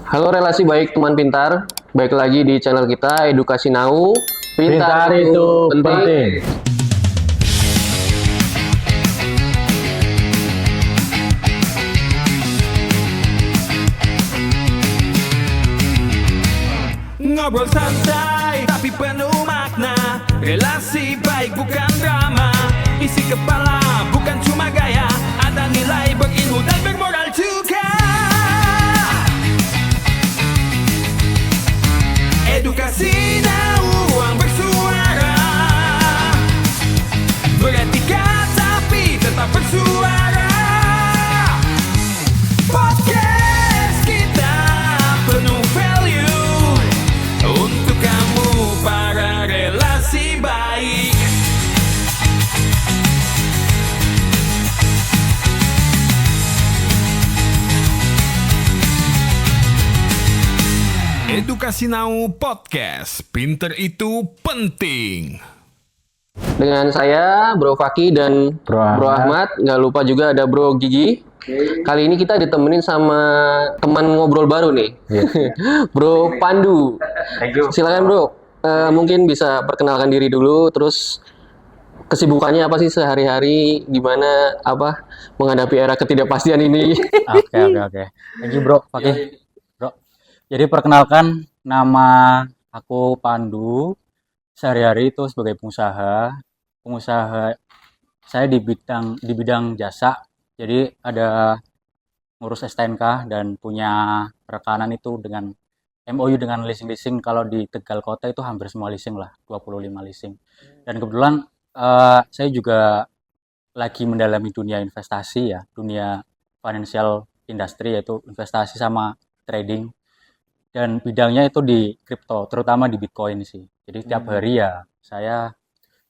Halo relasi baik teman pintar, baik lagi di channel kita Edukasi Now. Pintar itu penting. Ngobrol santai tapi penuh makna. Relasi baik bukan drama. Isi kepala bukan cuma gaya. Ada nilai berilmu dan bermoral juga. Edukasi Now, ruang bersuara. Beretika tapi tetap bersuara. Podcast kita penuh value untuk kamu para relasi baik. Edukasi Now Podcast, pinter itu penting. Dengan saya Bro Faki dan Bro Ahmad. Nggak lupa juga ada Bro Gigi. Kali ini kita ditemenin sama teman ngobrol baru nih. Bro Pandu. Silakan Bro. Mungkin bisa perkenalkan diri dulu, terus kesibukannya apa sih sehari-hari, gimana menghadapi era ketidakpastian ini. Oke. Thank you Bro, Fakih. Bro. Jadi perkenalkan, nama aku Pandu. Sehari-hari itu sebagai pengusaha. Saya di bidang jasa. Jadi ada ngurus STNK dan punya rekanan itu dengan MOU dengan leasing-leasing. Kalau di Tegal Kota itu hampir semua leasing lah, 25 leasing. Dan kebetulan saya juga lagi mendalami dunia investasi ya, dunia financial industry, yaitu investasi sama trading. Dan bidangnya itu di kripto, terutama di Bitcoin sih. Jadi tiap hari ya saya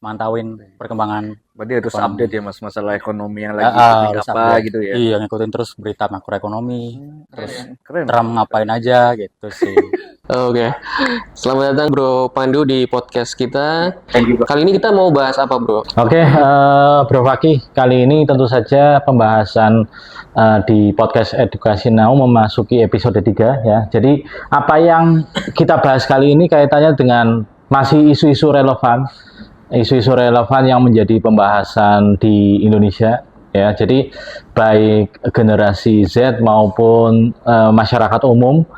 mantauin perkembangan. Berarti harus ekonomi. update ya Mas, masalah ekonomi yang lagi penting apa update. gitu ya. Iya, ngikutin terus berita makroekonomi. Terus Keren. Trump ngapain aja gitu sih. Oke. Selamat datang Bro Pandu di podcast kita. Thank you, Bro. Kali ini kita mau bahas apa Bro? Oke, Bro Fakih, kali ini tentu saja pembahasan di podcast Edukasi Now memasuki episode 3 ya. Jadi apa yang kita bahas kali ini kaitannya dengan masih isu-isu relevan yang menjadi pembahasan di Indonesia ya. Jadi baik generasi Z maupun masyarakat umum,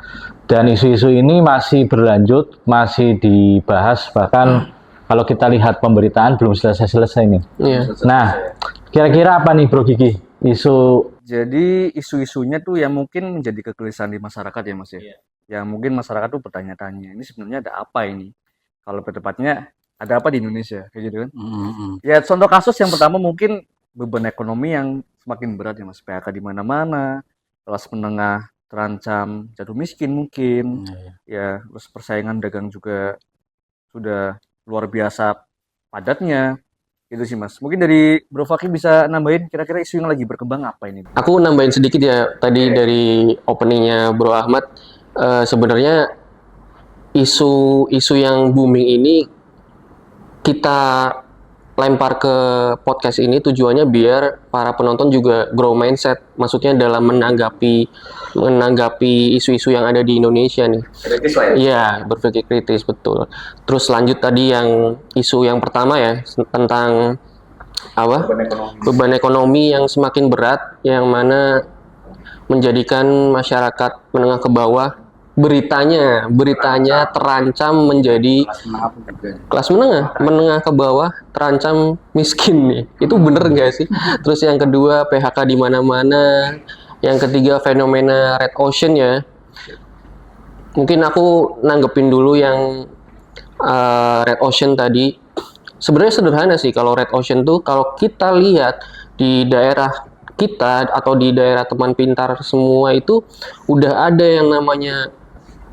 dan isu-isu ini masih berlanjut, masih dibahas, bahkan kalau kita lihat pemberitaan belum selesai nih. Iya. Nah, kira-kira apa nih Bro Gigi isu? Jadi isu-isunya tuh yang mungkin menjadi kegelisahan di masyarakat ya Mas ya. Yang mungkin masyarakat tuh bertanya-tanya, ini sebenarnya ada apa ini? Kalau bertepatnya ada apa di Indonesia kayak gitu kan? Ya contoh kasus yang pertama mungkin beban ekonomi yang semakin berat ya Mas. PHK di mana-mana, kelas menengah terancam jatuh miskin mungkin. Ya, terus persaingan dagang juga sudah luar biasa padatnya. Gitu sih Mas. Mungkin dari Bro Fakih bisa nambahin kira-kira isu yang lagi berkembang apa ini? Aku nambahin sedikit ya tadi dari openingnya Bro Ahmad. Sebenarnya isu yang booming ini kita lempar ke podcast ini tujuannya biar para penonton juga grow mindset, maksudnya dalam menanggapi isu-isu yang ada di Indonesia nih. Kritis lah ya. Iya, berpikir kritis, betul. Terus lanjut tadi yang isu yang pertama ya, tentang beban ekonomi yang semakin berat, yang mana menjadikan masyarakat menengah ke bawah beritanya terancam menjadi kelas menengah ke bawah terancam miskin nih. Itu bener nggak sih? Terus yang kedua PHK di mana-mana. Yang ketiga fenomena red ocean ya. Mungkin aku nanggepin dulu yang red ocean tadi. Sebenarnya sederhana sih kalau red ocean tuh, kalau kita lihat di daerah kita atau di daerah teman pintar semua itu udah ada yang namanya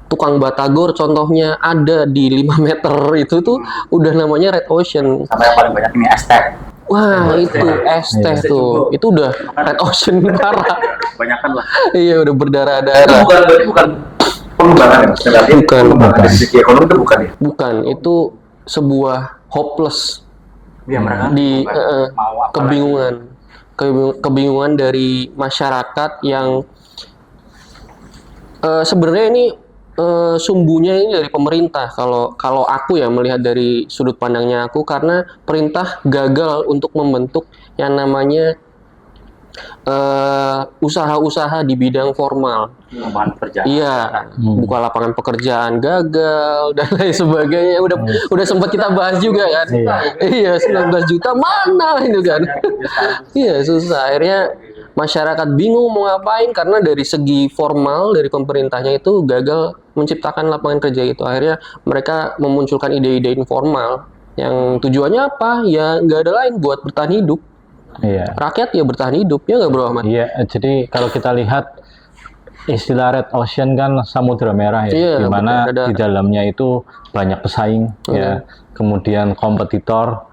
tukang batagor, contohnya ada di 5 meter itu tuh udah namanya red ocean. Sama yang paling banyak ini es teh. Wah, itu es teh tuh. Itu udah red ocean parah. Kebanyakan lah. Iya, udah berdarah-darah. Bukan pengembangan ya Mas. Bukan. Dari segi ekonomi itu bukan ya? Bukan, itu sebuah hopeless Iya, mereka di mau apa kebingungan dari masyarakat yang Sebenarnya ini sumbunya ini dari pemerintah. Kalau aku ya melihat dari sudut pandangnya aku, karena perintah gagal untuk membentuk yang namanya usaha-usaha di bidang formal. Lapangan pekerjaan. Iya, buka lapangan pekerjaan gagal dan lain sebagainya. Udah sempat kita bahas juga kan. Iya, 19 juta mana itu kan. Iya, susah. Akhirnya masyarakat bingung mau ngapain karena dari segi formal dari pemerintahnya itu gagal menciptakan lapangan kerja itu. Akhirnya mereka memunculkan ide-ide informal yang tujuannya apa? Ya nggak ada lain buat bertahan hidup. Iya. Rakyat ya bertahan hidup, ya nggak Bro Ahmad? Iya, jadi kalau kita lihat istilah Red Ocean kan samudra merah ya, Iya, di mana betul, ada. di dalamnya itu banyak pesaing ya, kemudian kompetitor,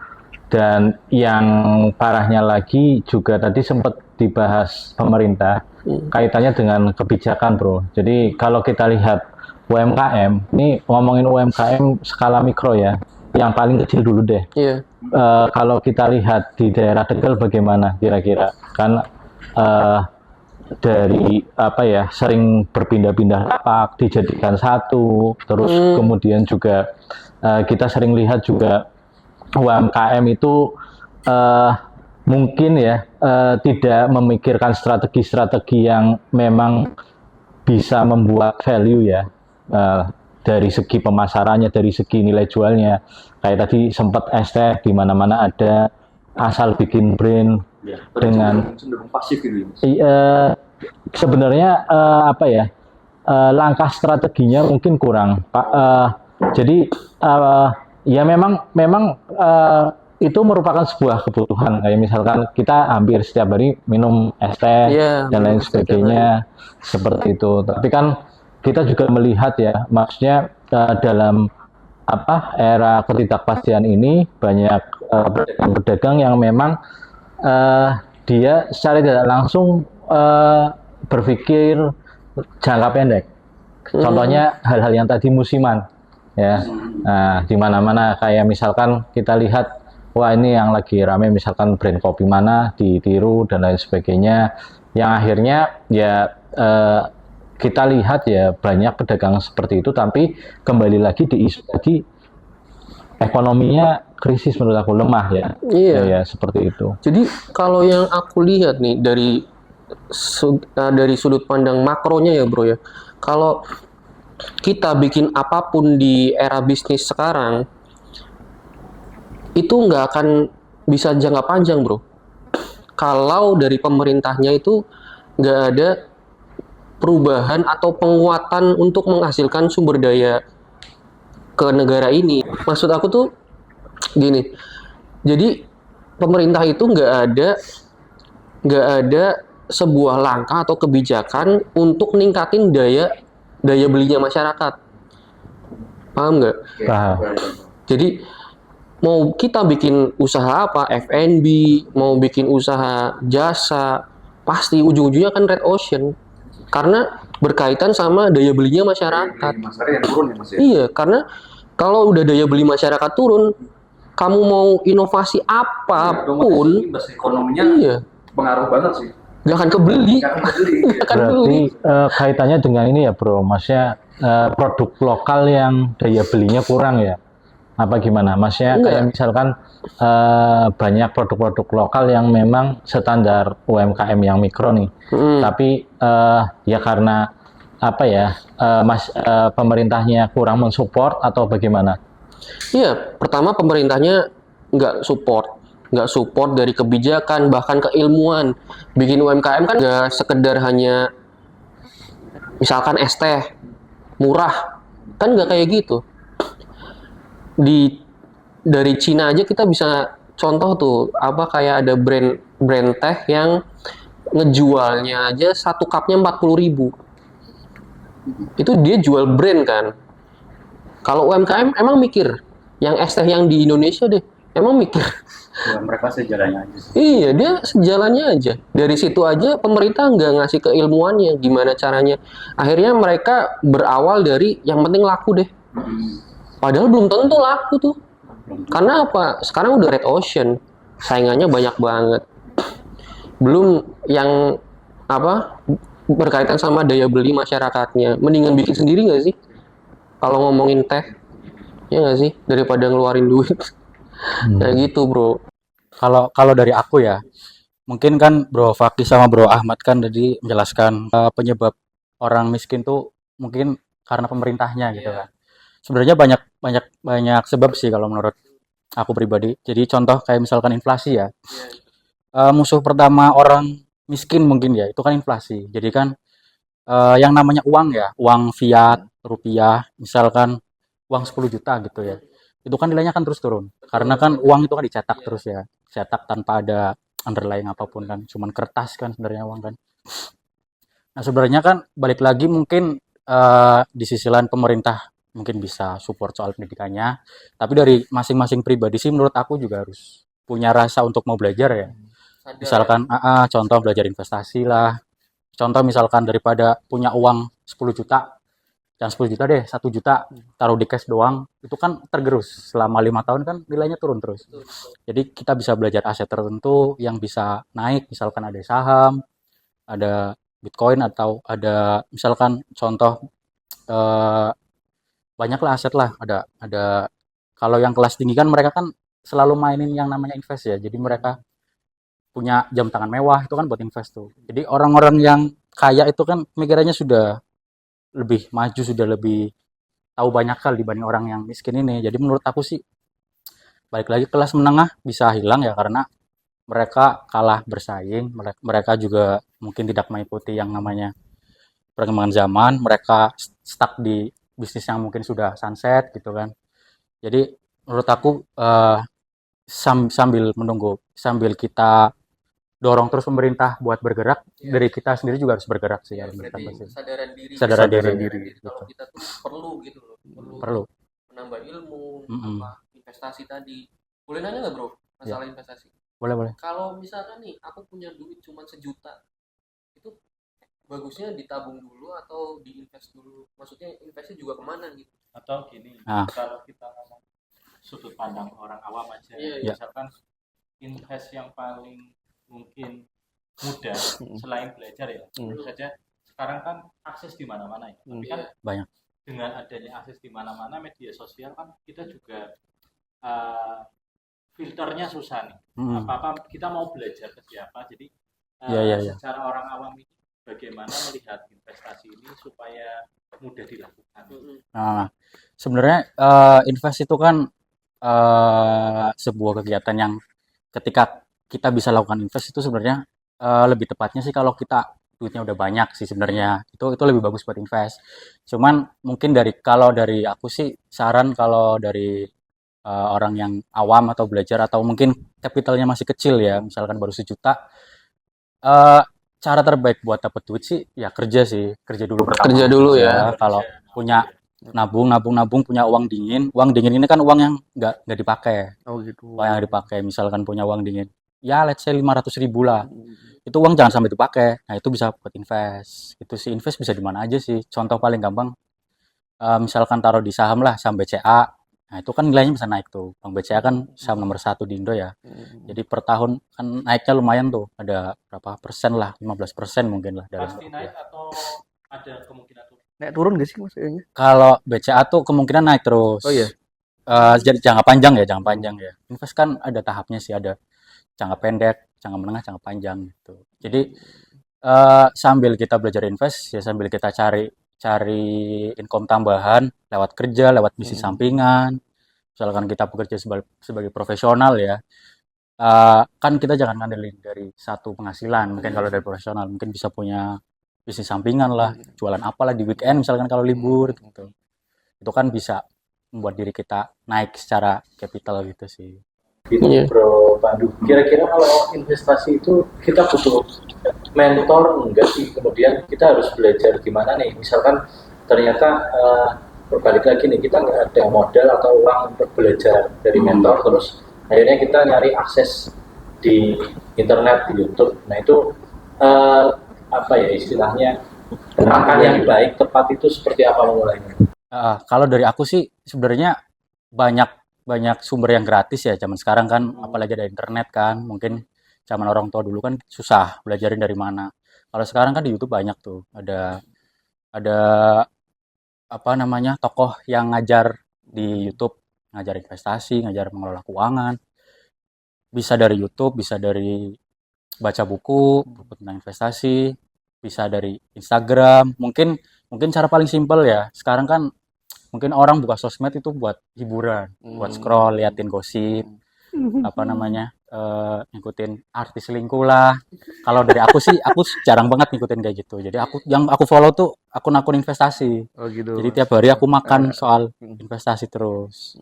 dan yang parahnya lagi juga tadi sempat dibahas pemerintah kaitannya dengan kebijakan, Bro. Jadi kalau kita lihat UMKM, ini ngomongin UMKM skala mikro ya, yang paling kecil dulu deh. Iya. Kalau kita lihat di daerah Tegal bagaimana kira-kira? Kan dari apa ya, sering berpindah-pindah lapak dijadikan satu, terus kemudian juga kita sering lihat juga UMKM itu mungkin ya tidak memikirkan strategi-strategi yang memang bisa membuat value ya, dari segi pemasarannya, dari segi nilai jualnya. Kayak tadi sempat ST di mana-mana ada, asal bikin brand Ya, dengan cenderung pasif gitu ya, Mas. sebenarnya apa ya, langkah strateginya mungkin kurang, Pak. Jadi ya memang itu merupakan sebuah kebutuhan. Kayak misalkan kita hampir setiap hari minum es teh Iya, dan lain setiap sebagainya seperti itu. Tapi kan kita juga melihat ya, maksudnya dalam apa era ketidakpastian ini banyak pedagang yang memang dia secara tidak langsung berpikir jangka pendek. Contohnya hal-hal yang tadi musiman ya. Nah, di mana-mana kayak misalkan kita lihat, wah ini yang lagi rame misalkan brand kopi mana ditiru dan lain sebagainya, yang akhirnya ya kita lihat ya banyak pedagang seperti itu, tapi kembali lagi di isu tadi, ekonominya krisis menurut aku, lemah ya. Iya. Ya, seperti itu. Jadi kalau yang aku lihat nih dari sudut pandang makronya ya Bro ya, kalau kita bikin apapun di era bisnis sekarang itu nggak akan bisa jangka panjang Bro. Kalau dari pemerintahnya itu nggak ada perubahan atau penguatan untuk menghasilkan sumber daya ke negara ini. Maksud aku tuh gini, jadi pemerintah itu nggak ada sebuah langkah atau kebijakan untuk ningkatin daya belinya masyarakat. Paham nggak? Paham. Jadi mau kita bikin usaha apa, F&B, mau bikin usaha jasa, pasti ujung-ujungnya kan red ocean. Karena berkaitan sama daya belinya masyarakat. Masyarakat yang turun ya, Mas ya. Iya, karena kalau udah daya beli masyarakat turun, kamu mau inovasi apapun, Bahasa ekonominya iya, pengaruh banget sih. nggak akan kebeli. Nggak akan beli. Nggak akan Berarti beli. kaitannya dengan ini ya Bro, maksudnya produk lokal yang daya belinya kurang ya? Apa gimana? Maksudnya Enggak. kayak misalkan banyak produk-produk lokal yang memang standar UMKM yang mikro nih, tapi ya karena apa ya, pemerintahnya kurang mensupport atau bagaimana? Iya, pertama pemerintahnya nggak support dari kebijakan, bahkan keilmuan. Bikin UMKM kan nggak sekedar hanya misalkan es teh murah, kan nggak kayak gitu. Dari Cina aja kita bisa contoh tuh, apa kayak ada brand teh yang ngejualnya aja satu cupnya 40.000. Itu dia jual brand kan. Kalau UMKM emang mikir, yang es teh yang di Indonesia deh, emang mikir. Ya, mereka sejalannya aja sih. Iya, dia sejalannya aja. Dari situ aja pemerintah nggak ngasih keilmuannya, gimana caranya. Akhirnya mereka berawal dari yang penting laku deh. Padahal belum tentu laku tuh. Karena apa? Sekarang udah red ocean, saingannya banyak banget. Belum yang apa? berkaitan sama daya beli masyarakatnya. Mendingan bikin sendiri nggak sih? Kalau ngomongin teh, ya nggak sih? Daripada ngeluarin duit. Nah gitu bro. Kalau kalau dari aku ya, mungkin kan Bro Fakih sama Bro Ahmad kan tadi menjelaskan penyebab orang miskin tuh mungkin karena pemerintahnya gitu kan. Sebenarnya banyak banyak banyak sebab sih kalau menurut aku pribadi. Jadi contoh kayak misalkan inflasi ya. Musuh pertama orang miskin mungkin ya itu kan inflasi. Jadi kan yang namanya uang ya, uang fiat, rupiah, misalkan uang 10 juta gitu ya. Itu kan nilainya kan terus turun. Karena kan uang itu kan dicetak terus ya. Cetak tanpa ada underlying apapun kan. Cuman kertas kan sebenarnya uang kan. Nah, sebenarnya kan balik lagi mungkin di sisi lain pemerintah mungkin bisa support soal pendidikannya. Tapi dari masing-masing pribadi sih menurut aku juga harus punya rasa untuk mau belajar ya. Misalkan contoh belajar investasi lah. Contoh misalkan daripada punya uang 10 juta, jangan 10 juta deh, 1 juta taruh di cash doang, itu kan tergerus. Selama 5 tahun kan nilainya turun terus. Jadi kita bisa belajar aset tertentu yang bisa naik, misalkan ada saham, ada Bitcoin atau ada misalkan contoh eh, banyaklah aset lah, ada kalau yang kelas tinggi kan mereka kan selalu mainin yang namanya invest ya. Jadi mereka punya jam tangan mewah itu kan buat invest tuh. Jadi orang-orang yang kaya itu kan pemikirannya sudah lebih maju, sudah lebih tahu banyak hal dibanding orang yang miskin ini. Jadi menurut aku sih balik lagi kelas menengah bisa hilang ya karena mereka kalah bersaing, mereka juga mungkin tidak mengikuti yang namanya perkembangan zaman, mereka stuck di bisnis yang mungkin sudah sunset gitu kan. Jadi menurut aku sambil menunggu, sambil kita dorong terus pemerintah buat bergerak, dari kita sendiri juga harus bergerak sih ya. Berarti kesadaran diri. Kesadaran diri. Kalau kita tuh perlu gitu loh. Perlu. Menambah ilmu, Mm-mm. apa investasi tadi. Boleh nanya nggak bro? Masalah investasi. Boleh. Kalau misalkan nih aku punya duit cuma 1 juta, itu bagusnya ditabung dulu atau diinvest dulu? Maksudnya investnya juga kemana gitu? Atau gini, Nah. kalau kita ngomong sudut pandang orang awam aja, Iya. misalkan invest yang paling mungkin mudah selain belajar ya, tentu saja sekarang kan akses di mana-mana ya, tapi kan Banyak. dengan adanya akses di mana-mana media sosial kan kita juga filternya susah nih. Apa-apa kita mau belajar ke siapa, jadi Iya. secara orang awam ini bagaimana melihat investasi ini supaya mudah dilakukan. Nah, sebenarnya invest itu kan sebuah kegiatan yang ketika kita bisa lakukan invest itu sebenarnya lebih tepatnya sih kalau kita duitnya udah banyak sih sebenarnya itu lebih bagus buat invest. Cuman mungkin kalau dari aku sih saran kalau dari orang yang awam atau belajar atau mungkin kapitalnya masih kecil ya, misalkan baru 1 juta, cara terbaik buat dapat duit sih ya kerja dulu pertama. Kerja dulu ya. Kalau punya nabung punya uang dingin ini kan uang yang nggak dipakai. Oh gitu. Uang yang dipakai misalkan punya uang dingin ya let's say 500.000 lah, itu uang jangan sampai dipakai. Nah itu bisa buat invest. Itu sih invest bisa di mana aja sih. Contoh paling gampang misalkan taruh di saham lah, saham BCA. Nah itu kan nilainya bisa naik tuh. Bank BCA kan saham nomor 1 di Indo ya. Jadi per tahun kan naiknya lumayan tuh. Ada berapa persen lah, 15% mungkin lah dalam Pasti naik atau ada kemungkinan turun? Naik turun gak sih mas kayaknya? Kalau BCA tuh kemungkinan naik terus. Oh iya. Jadi jangka panjang ya. Invest kan ada tahapnya sih, ada jangka pendek, jangka menengah, jangka panjang gitu. Jadi sambil kita belajar invest ya sambil kita cari income tambahan lewat kerja, lewat bisnis sampingan. Misalkan kita bekerja sebagai profesional ya. Kan kita jangan ngandelin dari satu penghasilan. Mungkin kalau dari profesional mungkin bisa punya bisnis sampingan lah, jualan apalah di weekend misalkan kalau libur gitu. Itu kan bisa membuat diri kita naik secara capital gitu sih. Gitu, Bro Pandu. Kira-kira kalau investasi itu kita butuh mentor enggak sih? Kemudian kita harus belajar gimana nih? Misalkan ternyata berbalik lagi nih, kita nggak ada modal atau uang untuk belajar dari mentor, terus akhirnya kita nyari akses di internet, di YouTube. Nah itu apa ya istilahnya, langkah yang baik, tepat itu seperti apa memulainya? Kalau dari aku sih sebenarnya banyak sumber yang gratis ya zaman sekarang kan, apalagi ada internet kan. Mungkin zaman orang tua dulu kan susah belajarin dari mana. Kalau sekarang kan di YouTube banyak tuh, ada apa namanya, tokoh yang ngajar di YouTube, ngajar investasi, ngajar mengelola keuangan. Bisa dari YouTube, bisa dari baca buku tentang investasi, bisa dari Instagram. Mungkin mungkin cara paling simpel ya. Sekarang kan mungkin orang buka sosmed itu buat hiburan, buat scroll, liatin gosip, apa namanya, ngikutin artis selingkuh lah. Kalau dari aku sih, aku jarang banget ngikutin kayak gitu. Jadi yang aku follow tuh akun-akun investasi. Oh gitu. Jadi tiap hari aku makan soal investasi terus.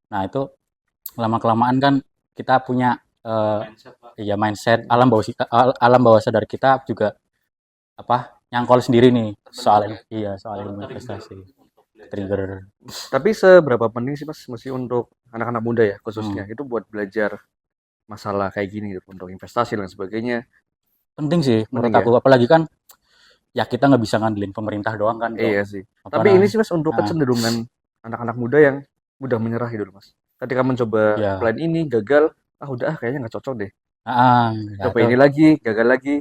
Nah itu lama-kelamaan kan kita punya mindset, alam bawah sadar kita juga apa nyangkol sendiri nih soal ilmu investasi. Trigger. Tapi seberapa penting sih Mas mesti untuk anak-anak muda ya khususnya itu buat belajar masalah kayak gini gitu untuk investasi dan sebagainya. Penting sih menurut Penting aku, apalagi kan ya kita nggak bisa ngandelin pemerintah doang kan. Iya sih. Apa Tapi ini namanya? sih Mas untuk kecenderungan anak-anak muda yang mudah menyerah gitu loh, Mas. Ketika mencoba Ya. plan ini gagal, udah kayaknya nggak cocok deh. Ya Coba itu ini lagi, gagal lagi,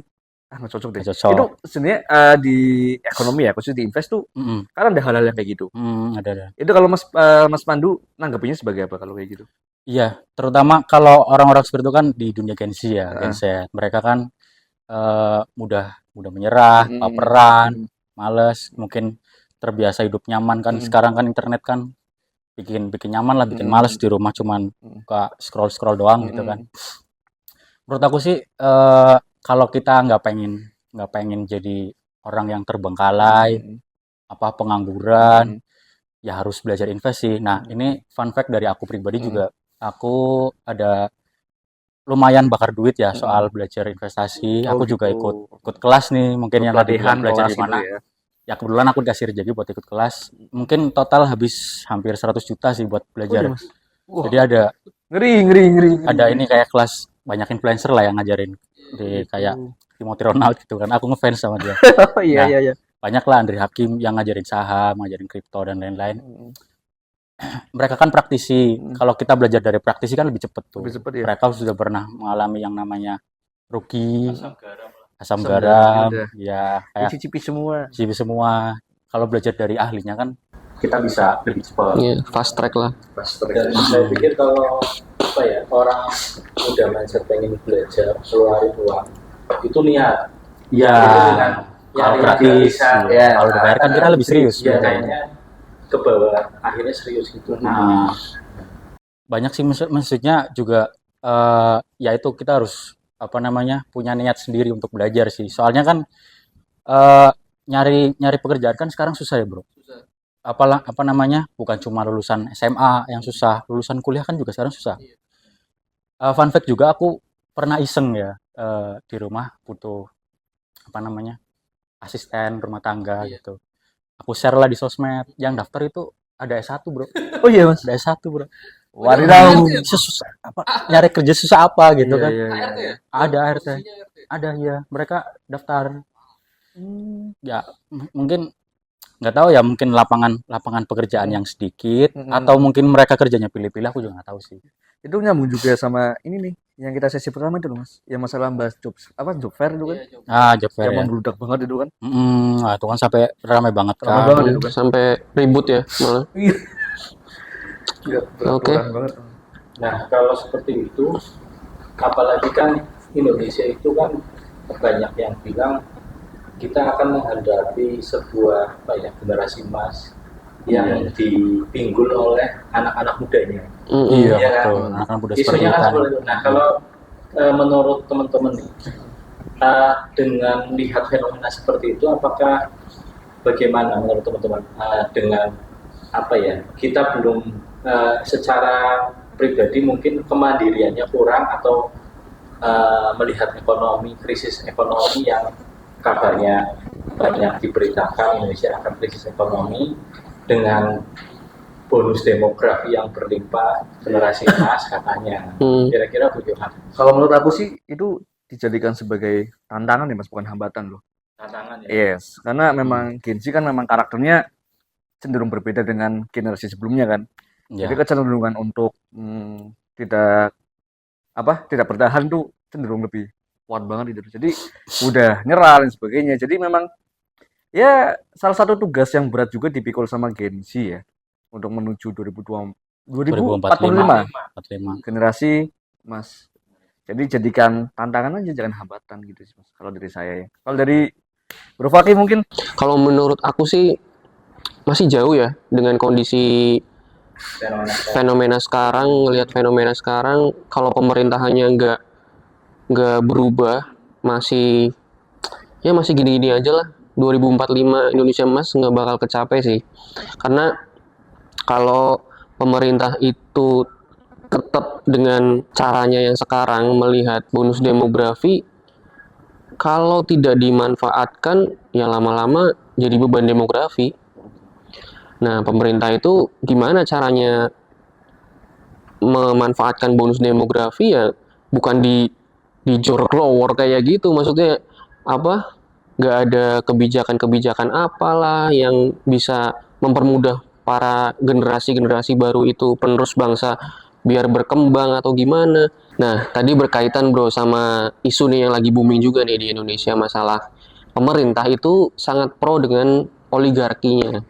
nggak cocok deh. nggak cocok. Itu sebenarnya di ekonomi ya, khususnya di invest tuh Mm-mm. kan ada hal-hal yang kayak gitu. Ada. Itu kalau Mas Pandu nanggapinnya sebagai apa kalau kayak gitu? Iya, terutama kalau orang-orang seperti itu kan di dunia Gen Z ya, Gen Z. Mereka kan mudah menyerah, baperan, males, mungkin terbiasa hidup nyaman kan. Sekarang kan internet kan bikin nyaman lah, bikin males di rumah cuman buka scroll doang gitu kan. Menurut aku sih kalau kita nggak pengen jadi orang yang terbengkalai, pengangguran, ya harus belajar investasi. Nah, ini fun fact dari aku pribadi juga. Aku ada lumayan bakar duit ya soal belajar investasi. Aku juga ikut kelas nih, mungkin yang tadi bilang belajar di mana. ya. Ya kebetulan aku dikasih rezeki buat ikut kelas. Mungkin total habis hampir 100 juta sih buat belajar. Jadi ada Ngeri. ada ini kayak kelas banyak influencer lah yang ngajarin di kayak Timothy Ronald gitu kan. Aku ngefans sama dia. Oh iya Nah, iya. Banyak lah Andre Hakim yang ngajarin saham, ngajarin kripto dan lain-lain. Mereka kan praktisi. Kalau kita belajar dari praktisi kan lebih cepet tuh. Lebih cepet ya. Mereka sudah pernah mengalami yang namanya rugi, asam garam, garam, ya kayak Cicipi semua. CV semua. Kalau belajar dari ahlinya kan kita bisa lebih cepat. Iya, fast track lah. Dan saya pikir kalau orang muda mindset pengen belajar keluarin uang itu niat. Ya, kalau gratis, kalau udah bayar kan kita lebih serius. Ya kayaknya ke bawah akhirnya serius gitu. Nah, banyak sih maksudnya juga ya itu kita harus punya niat sendiri untuk belajar sih. Soalnya kan nyari pekerjaan kan sekarang susah ya, Bro. Bukan cuma lulusan SMA yang susah, lulusan kuliah kan juga sekarang susah. Fun fact juga aku pernah iseng ya di rumah butuh asisten rumah tangga gitu. Aku share lah di sosmed, yang daftar itu ada S1 bro. Oh iya Mas. Ada S1 bro. Wadidaw. Susah nyari kerja susah apa gitu kan. Iya. Ada ART. Ada ya, mereka daftar. Ya mungkin nggak tahu ya, mungkin lapangan pekerjaan yang sedikit atau mungkin mereka kerjanya pilih-pilih, aku juga nggak tahu sih. Itu nyambung juga sama ini nih yang kita sesi pertama itu loh Mas, yang masalah bahas job fair itu kan, Job fair yang ya. membludak banget itu kan. Nah, itu kan sampai ramai banget Ramai kan. banget itu kan. Sampai ribut ya malah. Iya, Oke. banget. Nah kalau seperti itu, apalagi kan Indonesia itu kan banyak yang bilang kita akan menghadapi sebuah generasi emas yang dipinggul oleh anak-anak mudanya. Iya, Ya kan? betul. Anak muda seperti Isunya kan kita. seperti itu. Nah kalau menurut teman-teman nih, dengan melihat fenomena seperti itu, apakah bagaimana menurut teman-teman dengan kita belum secara pribadi mungkin kemandiriannya kurang atau melihat krisis ekonomi yang kabarnya banyak diberitakan Indonesia akan krisis ekonomi dengan bonus demografi yang berlimpah, generasi emas katanya. Kira-kira bagaimana? Kalau menurut aku sih itu dijadikan sebagai tantangan ya Mas, bukan hambatan loh. Tantangan ya. Yes, karena memang Gen Z kan memang karakternya cenderung berbeda dengan generasi sebelumnya kan. Ya. Jadi kecenderungan untuk tidak bertahan tuh cenderung lebih kuat banget gitu. Jadi udah nyerah dan sebagainya. Jadi memang ya salah satu tugas yang berat juga dipikul sama Gen Z ya untuk menuju 2045 45. generasi Mas. Jadi jadikan tantangan aja, jangan hambatan gitu sih Mas. Kalau dari saya ya. Kalau dari Bro Faki mungkin Kalau menurut aku sih masih jauh ya dengan kondisi fenomena sekarang, ngelihat fenomena sekarang, kalau pemerintahannya nggak berubah, masih gini-gini aja lah. 2045 Indonesia Emas nggak bakal kecapai sih, karena kalau pemerintah itu tetap dengan caranya yang sekarang melihat bonus demografi, kalau tidak dimanfaatkan ya lama-lama jadi beban demografi. Nah, pemerintah itu gimana caranya memanfaatkan bonus demografi ya bukan di jorok lower kayak gitu, maksudnya apa, nggak ada kebijakan-kebijakan apalah yang bisa mempermudah para generasi-generasi baru itu penerus bangsa biar berkembang atau gimana. Nah, tadi berkaitan bro sama isu nih yang lagi booming juga nih di Indonesia, masalah pemerintah itu sangat pro dengan oligarkinya,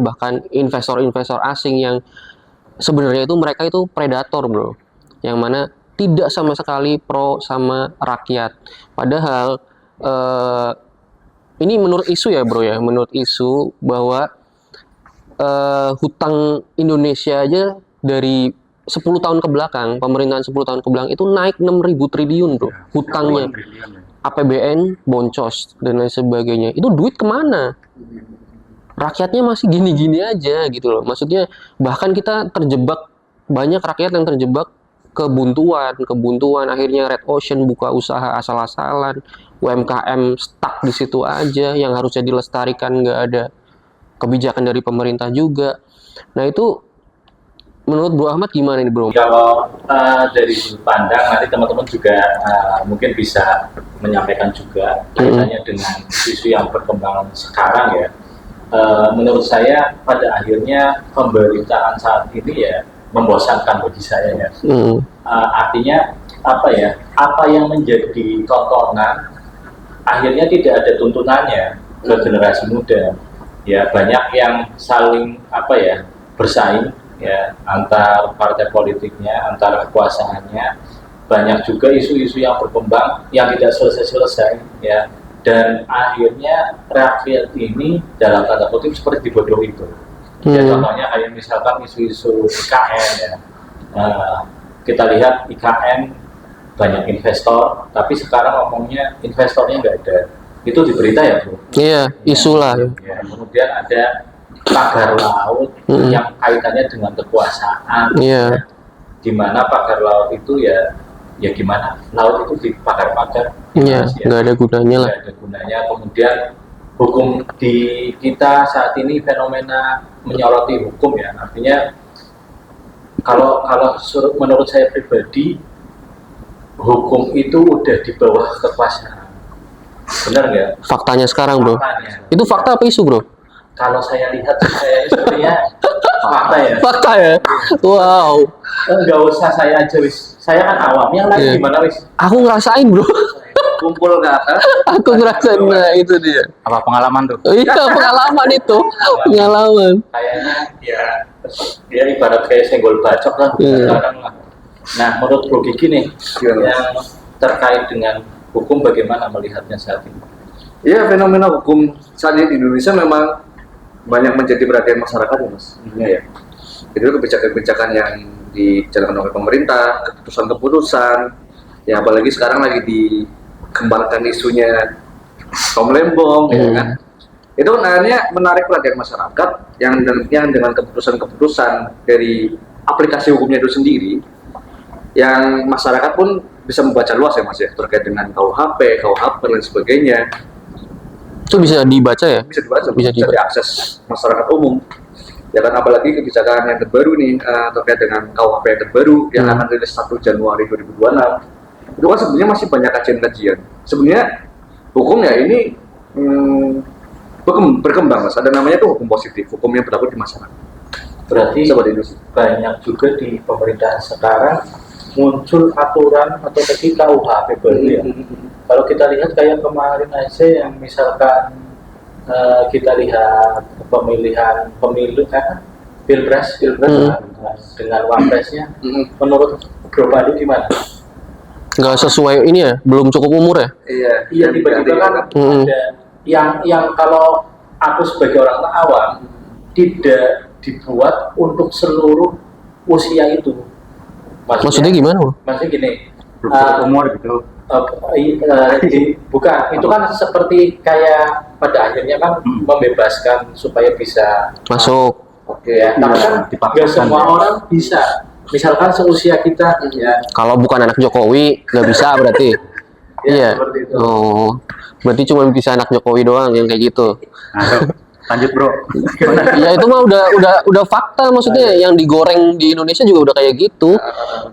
bahkan investor-investor asing yang sebenarnya itu mereka itu predator bro, yang mana tidak sama sekali pro sama rakyat. Padahal ini menurut isu ya bro ya, menurut isu bahwa hutang Indonesia aja dari 10 tahun ke belakang, pemerintahan 10 tahun ke belakang itu naik 6.000 triliun bro, hutangnya. APBN boncos dan lain sebagainya. Itu duit kemana? Rakyatnya masih gini-gini aja gitu loh. Maksudnya bahkan kita terjebak, banyak rakyat yang terjebak kebuntuan, akhirnya Red Ocean buka usaha asal-asalan, UMKM stuck di situ aja, yang harusnya dilestarikan nggak ada kebijakan dari pemerintah juga. Nah itu menurut Bro Ahmad gimana nih bro? Kalau dari sudut pandang nanti teman-teman juga mungkin bisa menyampaikan juga kaitannya dengan isu yang berkembang sekarang ya. Menurut saya pada akhirnya pemberitaan saat ini ya membosankan bagi saya ya. Artinya apa ya? Apa yang menjadi tontonan akhirnya tidak ada tuntunannya ke generasi muda. Ya banyak yang saling apa ya bersaing ya antar partai politiknya, antar kekuasaannya. Banyak juga isu-isu yang berkembang yang tidak selesai-selesai ya. Dan akhirnya rakyat ini dalam tanda kutip seperti dibodohi itu. Ya, contohnya kayak misalkan isu-isu IKN ya. Kita lihat IKN banyak investor, tapi sekarang ngomongnya investornya nggak ada. Itu di berita ya bro? Iya, isu lah. Ya, kemudian ada pagar laut yang kaitannya dengan kekuasaan. Iya. Di mana pagar laut itu ya gimana? Laut itu dipagar-pagar. Iya, nggak ada gunanya lah. Nggak ada gunanya. Kemudian hukum di kita saat ini fenomena menyoroti hukum ya. Artinya kalau menurut saya pribadi hukum itu udah di bawah kekuasaan. Benar nggak? Faktanya sekarang bro. Faktanya. Itu fakta apa isu bro? Kalau saya lihat saya sepertinya fakta ya. Fakta ya? Wow. Nggak usah saya aja wis. Saya kan awam. Yang lain gimana wis? Aku ngerasain bro. kumpul ke atas. Aku ngerasain, nah itu dia. Apa pengalaman tuh? Oh, iya pengalaman itu. Pengalaman. Kayaknya ya ibarat kayak senggol bacok lah. Sekarang lah. Nah menurut Bro Gigi nih yang terkait dengan hukum bagaimana melihatnya saat ini? Ya fenomena hukum saat ini di Indonesia memang banyak menjadi perhatian masyarakat ya mas. Ya. Itu kebijakan-kebijakan yang dijalankan oleh pemerintah, keputusan-keputusan, ya apalagi sekarang lagi dikembangkan isunya kaum lembong, ya kan. Itu akhirnya menarik perhatian masyarakat yang dengan keputusan-keputusan dari aplikasi hukumnya itu sendiri, yang masyarakat pun bisa membaca luas ya mas ya terkait dengan KUHP dan sebagainya. Itu bisa dibaca ya? Bisa diakses masyarakat umum. Ya kan apalagi kebijakan yang terbaru nih terkait dengan KUHP yang terbaru yang akan rilis 1 Januari 2026. Itu kan sebenarnya masih banyak kajian-kajian. Sebenarnya hukum ya ini berkembang mas. Ada namanya tuh hukum positif, hukum yang berlaku di masyarakat. Berarti banyak juga di pemerintahan sekarang muncul aturan atau ketika KUHP baru ya. Kalau kita lihat kayak kemarin aja yang misalkan kita lihat pemilihan pemilu pilpres dengan wapresnya, menurut Bro Pandu gimana? Nggak sesuai ini ya, belum cukup umur ya. Iya, tiba-tiba kan ada yang kalau aku sebagai orang awam tidak dibuat untuk seluruh usia itu. Maksudnya gimana, Bro? Maksudnya gini, umur gitu. bukan, itu kan seperti kayak pada akhirnya kan membebaskan supaya bisa Masuk. Oke ya, tapi kan nggak semua orang bisa. Misalkan seusia kita ya. Kalau bukan anak Jokowi nggak bisa berarti. Iya. Seperti itu. Oh, berarti cuma bisa anak Jokowi doang yang kayak gitu. Lanjut bro. Ya itu mah udah fakta, maksudnya yang digoreng di Indonesia juga udah kayak gitu.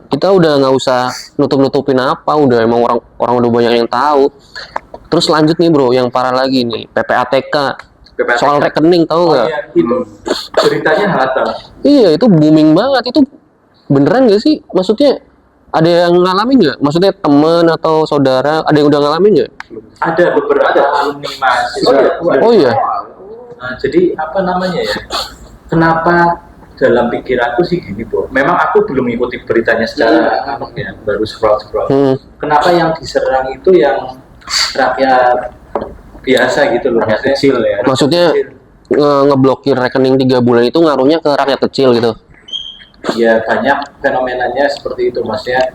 Kita udah nggak usah nutup-nutupin apa, udah emang orang udah banyak yang tahu. Terus lanjut nih bro, yang parah lagi nih PPATK. Soal rekening tahu nggak? Iya, itu beritanya hangat. Iya itu booming banget, itu beneran nggak sih? Maksudnya ada yang ngalamin nggak? Maksudnya temen atau saudara ada yang udah ngalamin nggak? Ada beberapa alumni mahasiswa. Oh iya. Nah, jadi apa namanya ya? Kenapa dalam pikiranku sih gini, Bro. Memang aku belum mengikuti beritanya secara ya, baru scroll. Kenapa yang diserang itu yang rakyat biasa gitu loh, rakyat kecil ya. Maksudnya ngeblokir rekening 3 bulan itu ngaruhnya ke rakyat kecil gitu. Ya banyak fenomenanya seperti itu, maksudnya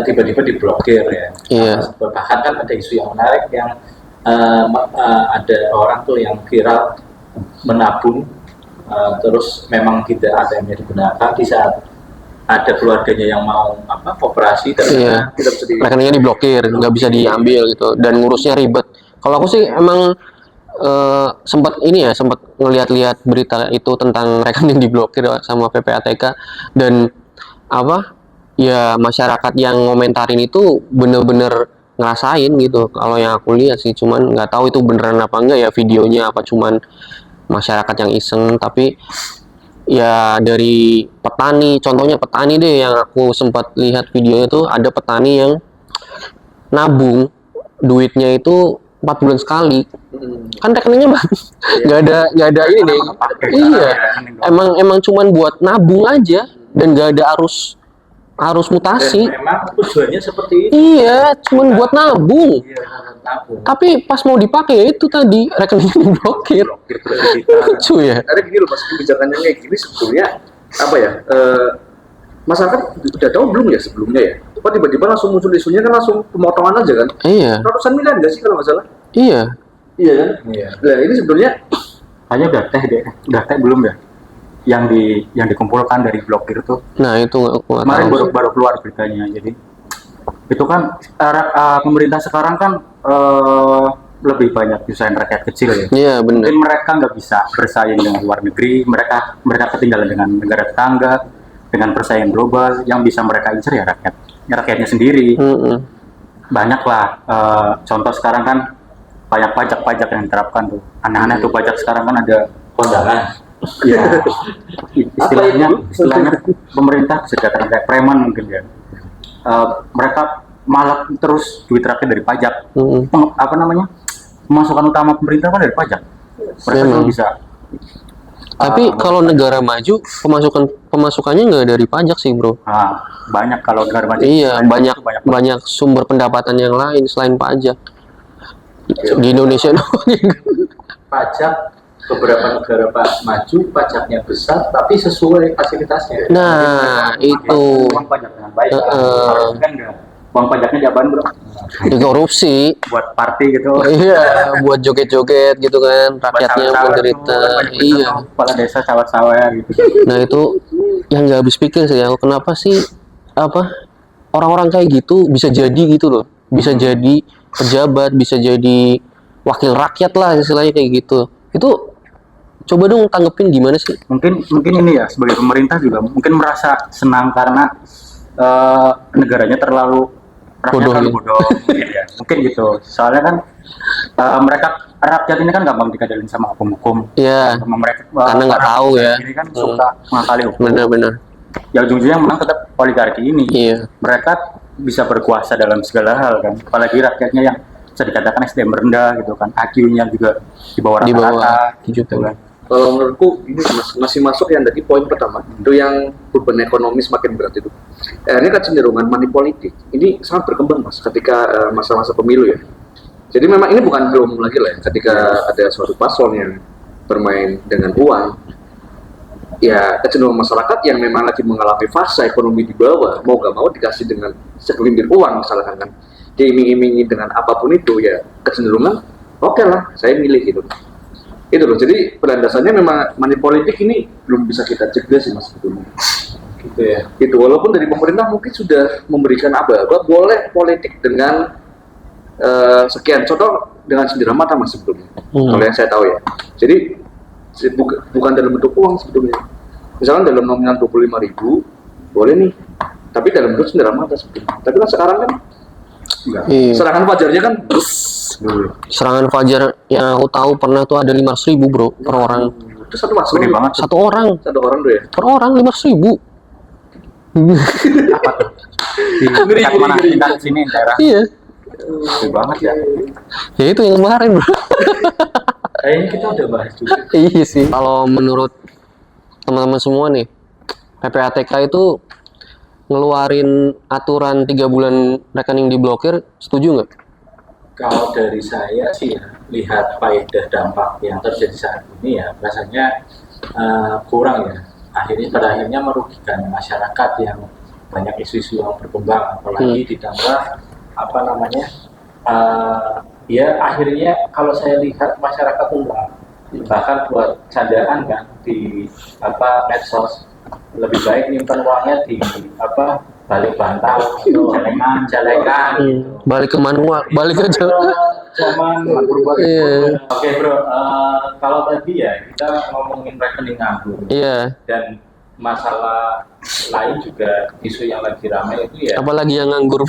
tiba-tiba diblokir ya. Iya. Bahkan kan ada isu yang menarik yang ada orang tuh yang viral menabung terus memang tidak ATM-nya digunakan di saat ada keluarganya yang mau operasi dan tidak bisa rekeningnya diblokir, nggak bisa diambil gitu dan ngurusnya ribet. Kalau aku sih emang sempat ngelihat-lihat berita itu tentang rekening diblokir sama PPATK dan ya masyarakat yang ngomentarin itu bener-bener ngerasain gitu. Kalau yang aku lihat sih, cuman nggak tahu itu beneran apa enggak ya videonya, apa cuman masyarakat yang iseng. Tapi ya dari petani, contohnya petani deh yang aku sempat lihat videonya tuh, ada petani yang nabung duitnya itu 4 bulan sekali. Kan rekeningnya nggak ada ini deh. Iya, emang cuman buat nabung aja dan nggak ada arus mutasi. Memang tujuannya seperti itu. Iya, cuman buat nabung. Tapi pas mau dipakai ya itu tadi rekeningnya diblokir. Lucu ya. Karena gini loh, pas kebijakannya kayak gini sebetulnya masyarakat udah tahu belum ya sebelumnya ya? Kok tiba-tiba langsung muncul isunya kan langsung pemotongan aja kan? Iya. Ratusan miliar nggak sih kalau nggak salah? Iya. Iya kan? Iya. Nah ini sebetulnya Kayaknya udah teh belum ya? Yang dikumpulkan dari blokir tuh. Nah itu aku Kemarin baru keluar beritanya. Jadi itu kan pemerintah sekarang kan lebih banyak nyusahin rakyat kecil ya. Iya benar. Mungkin mereka nggak bisa bersaing dengan luar negeri, mereka ketinggalan dengan negara tetangga, dengan persaingan global. Yang bisa mereka incer ya rakyatnya sendiri. Banyak lah. Contoh sekarang kan banyak pajak yang diterapkan tuh. Aneh-aneh tuh pajak sekarang kan ada Kondangan. ya istilahnya pemerintah kesejahteraan kayak preman mungkin ya. Mereka malah terus duit rakyat dari pajak. Pemasukan utama pemerintah kan dari pajak. Mereka tuh bisa. Tapi kalau negara maju pemasukannya nggak dari pajak sih bro. Banyak kalau negara maju. Iya, banyak sumber pendapatan yang lain selain pajak. Di Indonesia Pajak beberapa negara maju pajaknya besar tapi sesuai fasilitasnya. Nah, itu Uang pajak dengan baik. Kan enggak. Uang pajaknya diapain, Bro? dikorupsi. Buat party gitu. Iya, buat joget-joget gitu kan, rakyatnya menderita. Iya. Kepala desa sawah-sawah gitu. Nah, itu yang nggak habis pikir sih aku, kenapa sih orang-orang kayak gitu bisa jadi gitu loh. Bisa jadi pejabat, bisa jadi wakil rakyat lah istilahnya kayak gitu. Itu coba dong tanggepin gimana sih? Mungkin ini ya sebagai pemerintah juga mungkin merasa senang karena negaranya terlalu Bodoh. Mungkin ya. Mungkin gitu. Soalnya kan rakyat ini kan gampang dikadalin sama hukum-hukum. Iya. Sama mereka Karena nggak tahu ya. Ini kan suka mengakali hukum. Benar-benar. ya ujung-ujungnya menang tetap oligarki ini. Iya. Mereka bisa berkuasa dalam segala hal kan, apalagi rakyatnya yang bisa dikatakan SDM rendah gitu kan, IQ-nya juga di bawah Di bawah rata-rata 70. gitu kan. Kalau menurutku ini masih masuk yang tadi poin pertama itu yang beban ekonomi semakin berat itu. Ini kecenderungan money politik ini sangat berkembang mas ketika masa-masa pemilu ya. Jadi memang ini bukan hal umum lagi lah ya, ketika ada suatu paslon yang bermain dengan uang, ya kecenderungan masyarakat yang memang lagi mengalami fase ekonomi di bawah mau gak mau dikasih dengan segelintir uang misalkan kan, diiming-imingi dengan apapun itu ya kecenderungan oke lah saya milih gitu. Itu loh, jadi landasannya memang money politik ini belum bisa kita cegah sih mas sebetulnya. Gitu ya. Itu walaupun dari pemerintah mungkin sudah memberikan aba-aba boleh politik dengan sekian, contoh dengan cendera mata mas sebetulnya. Kalau yang saya tahu ya. Jadi bukan dalam bentuk uang sebetulnya. Misalnya dalam nominal 25.000 boleh nih, tapi dalam bentuk cendera mata sebetulnya. Tapi kan sekarang kan enggak. Iya. Serangan fajarnya kan Serangan fajar yang aku tahu pernah tuh ada 500.000 bro per orang. itu satu paslon. Gede banget. Satu orang Satu orang tuh ya. per orang 500.000. Di tingkat mana? Tingkat sini daerah. Iya. Gede banget ya. Ya itu yang kemarin bro. Kayaknya kita udah bahas juga. Iya sih. Kalau menurut teman-teman semua nih, PPATK itu ngeluarin aturan 3 bulan rekening diblokir, setuju nggak? Kalau dari saya sih ya, lihat faedah dampak yang terjadi saat ini ya rasanya kurang ya. Pada akhirnya merugikan masyarakat yang banyak isu-isu yang berkembang, apalagi ditambah apa namanya ya akhirnya kalau saya lihat masyarakat enggak, bahkan buat candaan kan di medsos, lebih baik nyimpan uangnya di balik bantal, jalengan gitu. Balik ke manual, balik ke Zaman berubah. Iya. Oke bro, kalau tadi ya kita ngomongin rekening nganggur Iya. dan masalah lain juga isu yang lagi ramai itu ya. Apalagi yang nganggur.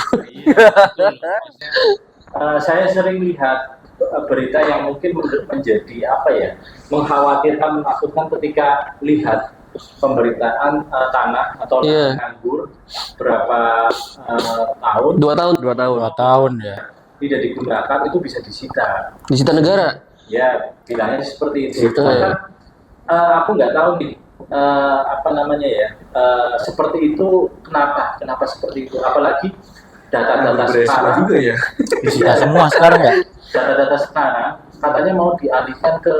Saya sering lihat berita yang mungkin menjadi mengkhawatirkan, menakutkan ketika lihat pemberitaan tanah atau lahan nganggur berapa tahun, 2 tahun. 2 tahun ya. tidak digunakan itu bisa disita. Disita negara. Ya, bilangnya seperti itu. Gitu, Cuman ya. kan aku nggak tahu nih seperti itu kenapa seperti itu? Apalagi data-data sekarang juga ya. Disita semua sekarang ya. data-data sekarang katanya mau dialihkan ke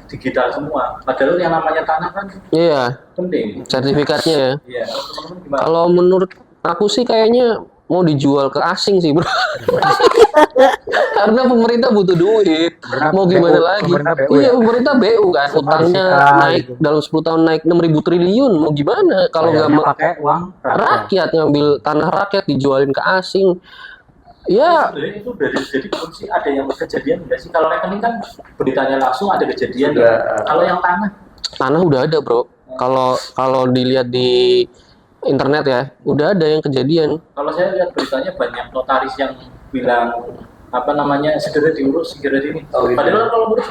digital semua. Padahal yang namanya tanah kan Iya, penting. sertifikatnya ya. Iya, teman-teman gimana? Kalau menurut aku sih kayaknya mau dijual ke asing sih bro. Karena pemerintah butuh duit. Mau gimana BU, lagi? pemerintah BU Iya, ya? pemerintah BU kan. Utangnya disita, naik gitu. dalam 10 tahun naik 6.000 triliun. Mau gimana kalau nggak Bayarnya pakai uang rakyat ngambil tanah rakyat dijualin ke asing? Ya, Sebenarnya itu jadi kunci ada yang kejadian nggak sih? Kalau rekening kan beritanya langsung ada kejadian ya. Kalau yang tanah udah ada bro. Kalau dilihat di internet ya, udah ada yang kejadian. kalau saya lihat beritanya banyak notaris yang bilang segera diurus segera ini. Padahal kalau ngurus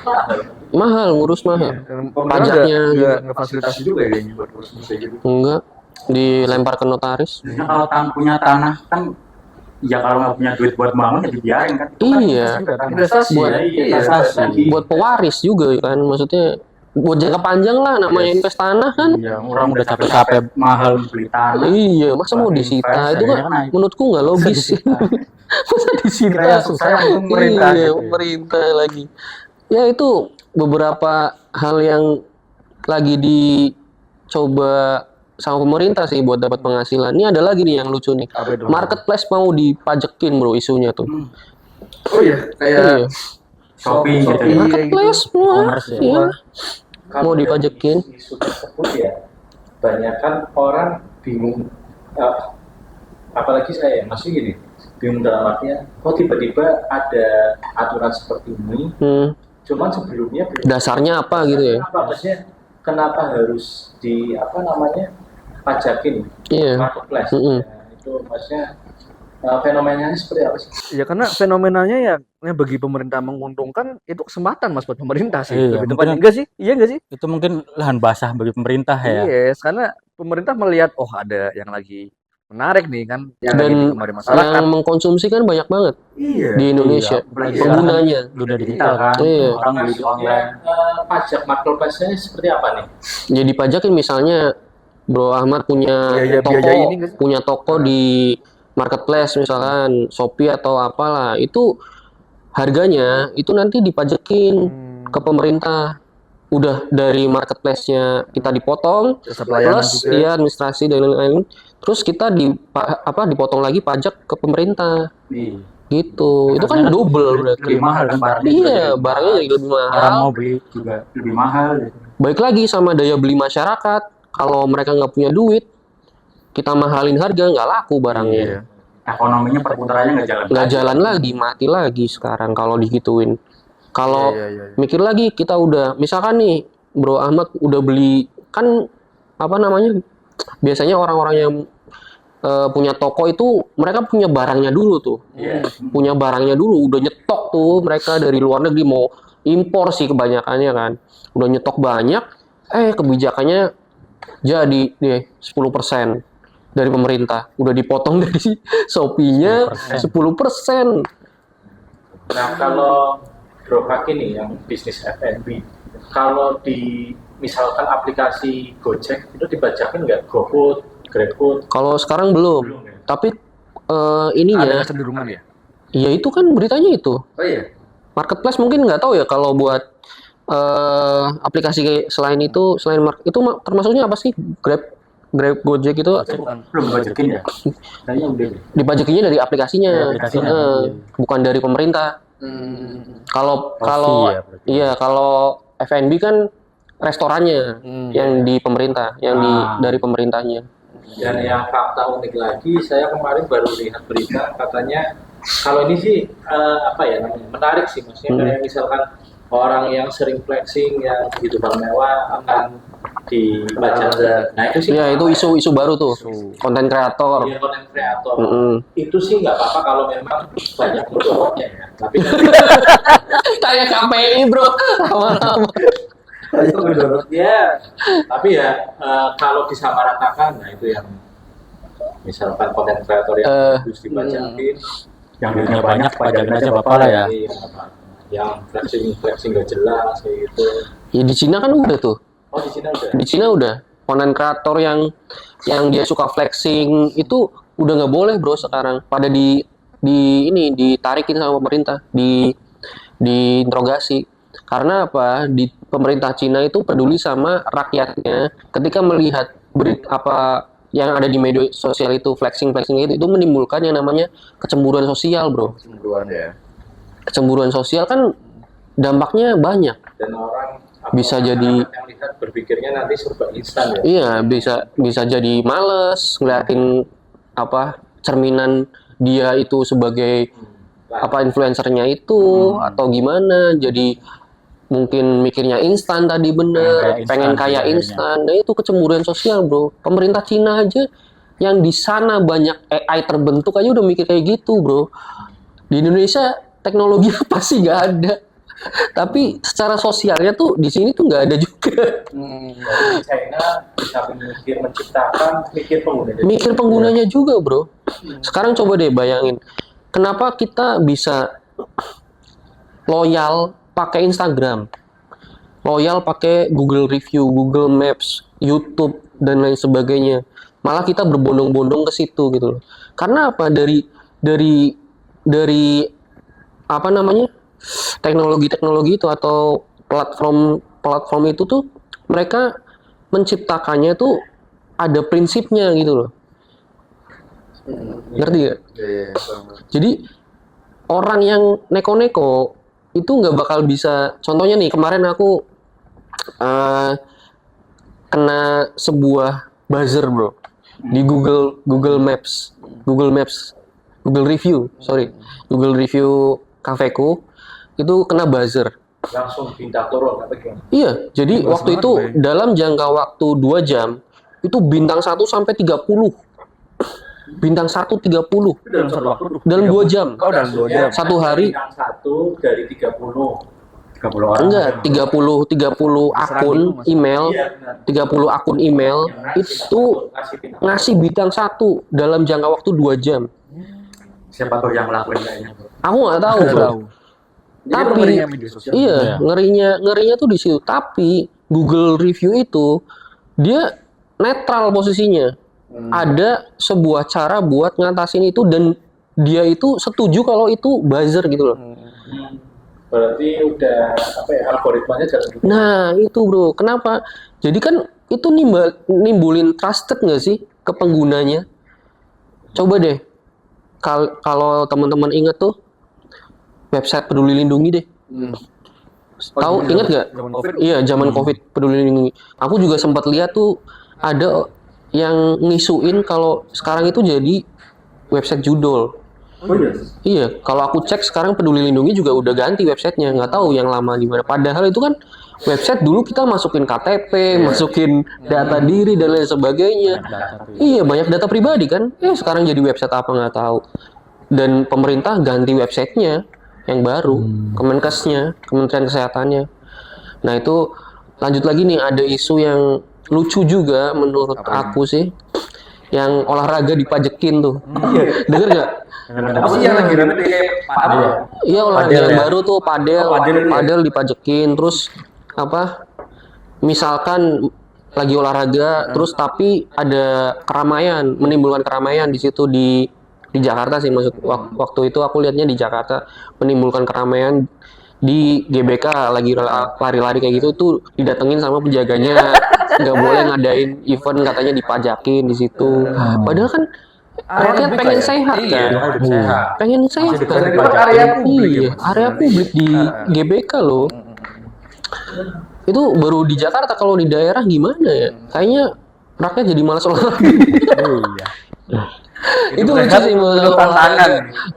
Mahal, ngurus mahal. Pajaknya Pajaknya nggak fasilitasi juga ya ini buat urus kayak gitu. enggak dilempar ke notaris. Sebenarnya kalau punya tanah kan ya kalau nggak punya duit buat bangun ya dibiarin kan. Itu kan Iya. juga tanah. Investasi Buat- ya. investasi. Buat pewaris juga kan, maksudnya buat jangka panjang lah, namanya invest tanah kan. Iya, orang udah capek-capek mahal beli tanah. Iya, masa mau Buat disita? invest, Itu kan akhirnya naik. menurutku nggak logis. Masa disita? Kira susah yang pemerintah Iya, gitu ya. pemerintah lagi. Ya itu beberapa hal yang lagi dicoba sama pemerintah sih buat dapat penghasilan. Ini ada lagi nih yang lucu nih. Apa itu? Marketplace mau dipajekin bro isunya tuh. Oh iya, kayak Iya. Shopee gitu ya. Marketplace semua. E-commerce ya. Iya. Kalau Mau dari dipajekin. isu tersebut ya banyak kan orang bingung, apalagi saya masih gini bingung dalam artinya kok tiba-tiba ada aturan seperti ini, cuman sebelumnya belum Dasarnya apa gitu ya? kenapa harus pajakin Iya. marketplace. Mm-mm. Nah, itu maksudnya fenomenanya seperti apa sih? ya karena fenomenanya ya bagi pemerintah menguntungkan itu kesempatan mas buat pemerintah sih. Iya, Lebih tepatnya mungkin- enggak sih? Iya enggak sih? Itu mungkin lahan basah bagi pemerintah ya. Yes, karena pemerintah melihat oh ada yang lagi menarik nih kan, yang lagi Dan digemari masyarakat. yang mengkonsumsi kan banyak banget Iya. di Indonesia Apalagi penggunanya. udah digital kan, Iya. orang beli di online. Pajak marketplace-nya seperti apa nih? Jadi pajakin misalnya Bro Ahmad punya Biaya toko, ini nggak sih? punya toko di marketplace misalkan Shopee atau apalah, itu harganya itu nanti dipajakin ke pemerintah. Udah dari marketplace-nya kita dipotong, Jasa pelayanan plus juga. ya administrasi dan lain-lain. Terus kita dipotong lagi pajak ke pemerintah. Gitu. Itu kan double berarti. Lebih mahal kan barangnya. Iya, barangnya jadi lebih Orang mahal. mau beli juga lebih mahal gitu. Baik lagi sama daya beli masyarakat. Kalau mereka nggak punya duit, kita mahalin harga, nggak laku barangnya. Iya. Ekonominya perputarannya nggak jalan. Nggak jalan lagi, mati lagi sekarang kalau digituin. Kalau Iya. mikir lagi, kita udah, misalkan nih, Bro Ahmad udah beli, kan apa namanya, biasanya orang-orang yang punya toko itu, mereka punya barangnya dulu tuh. Punya barangnya dulu, udah nyetok tuh mereka dari luar negeri, mau impor sih kebanyakannya kan. Udah nyetok banyak, kebijakannya jadi deh 10% dari pemerintah. Udah dipotong dari Shopee-nya 10%. Nah, kalau Bro Faki nih yang bisnis F&B, kalau di misalkan aplikasi Gojek itu dibajakin nggak GoFood, GrabFood? Kalau sekarang belum. Belum ya? Tapi Ada ininya, kecenderungan ya. ya itu kan beritanya itu. Oh iya. Marketplace mungkin nggak tahu ya kalau buat aplikasi selain itu, termasuknya apa sih? Grab, Gojek itu Belum bajakin ya? Kayaknya udah deh. dipajakinya dari aplikasinya, Dari aplikasinya, bukan dari pemerintah. Kalau ya, berarti. iya kalau F&B kan restorannya yang di pemerintah, yang dari pemerintahnya. Dan yang fakta unik lagi, saya kemarin baru lihat berita katanya kalau ini sih menarik sih, maksudnya kayak misalkan orang yang sering flexing yang begitu mewah akan dipajak. Nah itu sih. Ya itu isu baru tuh, konten kreator. Iya, konten kreator. Mm-mm. Itu sih nggak apa-apa kalau memang banyak mudorotnya ya. Tapi kan Kayak KPI bro, lama-lama. ya, tapi ya kalau disamaratakan, nah itu yang misalkan konten kreator yang harus dipajakin, Yang duitnya banyak, pajakin aja bapak lah ya. yang flexing gak jelas kayak gitu. Ya di Cina kan udah tuh. Oh di Cina udah. Di Cina udah. Konten kreator yang dia suka flexing itu udah nggak boleh bro sekarang. Pada ditarikin sama pemerintah, diinterogasi. Karena apa? Di pemerintah Cina itu peduli sama rakyatnya. Ketika melihat apa yang ada di media sosial itu flexing itu menimbulkan yang namanya kecemburuan sosial bro. Cemburuan ya. Kecemburuan sosial kan dampaknya banyak. Dan orang Bisa jadi yang lihat berpikirnya nanti serba instan ya. iya, bisa jadi males ngeliatin apa cerminan dia itu sebagai apa influencernya itu atau gimana, jadi mungkin mikirnya instan tadi bener, pengen kaya instan. Nah itu kecemburuan sosial bro. Pemerintah Cina aja yang di sana banyak AI terbentuk aja udah mikir kayak gitu bro. Di Indonesia teknologi apa sih nggak ada, tapi secara sosialnya tuh di sini tuh nggak ada juga. Di China bisa mikir penggunanya. Mikir penggunanya juga bro. Sekarang coba deh bayangin, kenapa kita bisa loyal pakai Instagram, loyal pakai Google Review, Google Maps, YouTube dan lain sebagainya. Malah kita berbondong-bondong ke situ gitu loh. Karena apa? Dari apa namanya? Teknologi itu atau platform itu tuh mereka menciptakannya tuh ada prinsipnya gitu loh. Ngerti gak? Jadi orang yang neko-neko itu nggak bakal bisa. Contohnya nih, kemarin aku kena sebuah buzzer bro di Google Maps, Google Review kafeku itu kena buzzer. Langsung bintang turun apa gimana? Iya, jadi waktu itu dalam jangka waktu 2 jam itu bintang 1 sampai 30. Bintang 1 30 Dalam satu waktu. dalam 2 jam. Oh dalam 2 jam. Satu hari. Bintang 1 dari 30. 30 orang. Enggak, 30 akun email, 30 akun email itu ngasih bintang 1 dalam jangka waktu 2 jam. Siapa tuh yang ngelakuin kayaknya, bro? Aku nggak tahu, bro. Tapi ngerinya tuh di situ. Tapi Google review itu dia netral posisinya. Ada sebuah cara buat ngatasin itu dan dia itu setuju kalau itu buzzer gitu loh. Berarti udah apa ya, algoritmanya jalan juga. Nah itu bro, kenapa? Jadi kan itu nimbulin trusted nggak sih ke penggunanya? Coba deh, kalau teman-teman inget tuh website Peduli Lindungi deh. Tahu inget nggak? Iya, zaman COVID Peduli Lindungi. Aku juga sempat lihat tuh ada yang ngisuin kalau sekarang itu jadi website judul. Oh iya. Iya, kalau aku cek sekarang Peduli Lindungi juga udah ganti websitenya, nggak tahu yang lama di mana. Padahal itu kan website dulu kita masukin KTP, masukin data diri dan lain sebagainya. Iya, banyak data pribadi kan. Sekarang jadi website apa nggak tahu. Dan pemerintah ganti websitenya yang baru, Kemenkesnya, Kementerian Kesehatannya. Nah itu lanjut lagi nih, ada isu yang lucu juga menurut aku sih, yang olahraga dipajekin tuh. Dengar nggak? Apa sih yang lagi rame kayak padel? Iya, olahraga yang baru tuh padel dipajekin. Terus apa? Misalkan lagi olahraga, terus tapi ada keramaian, menimbulkan keramaian di situ di Jakarta sih, maksud waktu itu aku lihatnya di Jakarta, menimbulkan keramaian di GBK lagi lari-lari kayak gitu tuh didatengin sama penjaganya, nggak boleh ngadain event, katanya dipajakin di situ. Padahal kan rakyat pengen sehat kan, pengen sehat kan. Iya, area publik di GBK loh. Itu baru di Jakarta, kalau di daerah gimana ya? Kayaknya rakyat jadi malas olahraga. Itu lucu sih,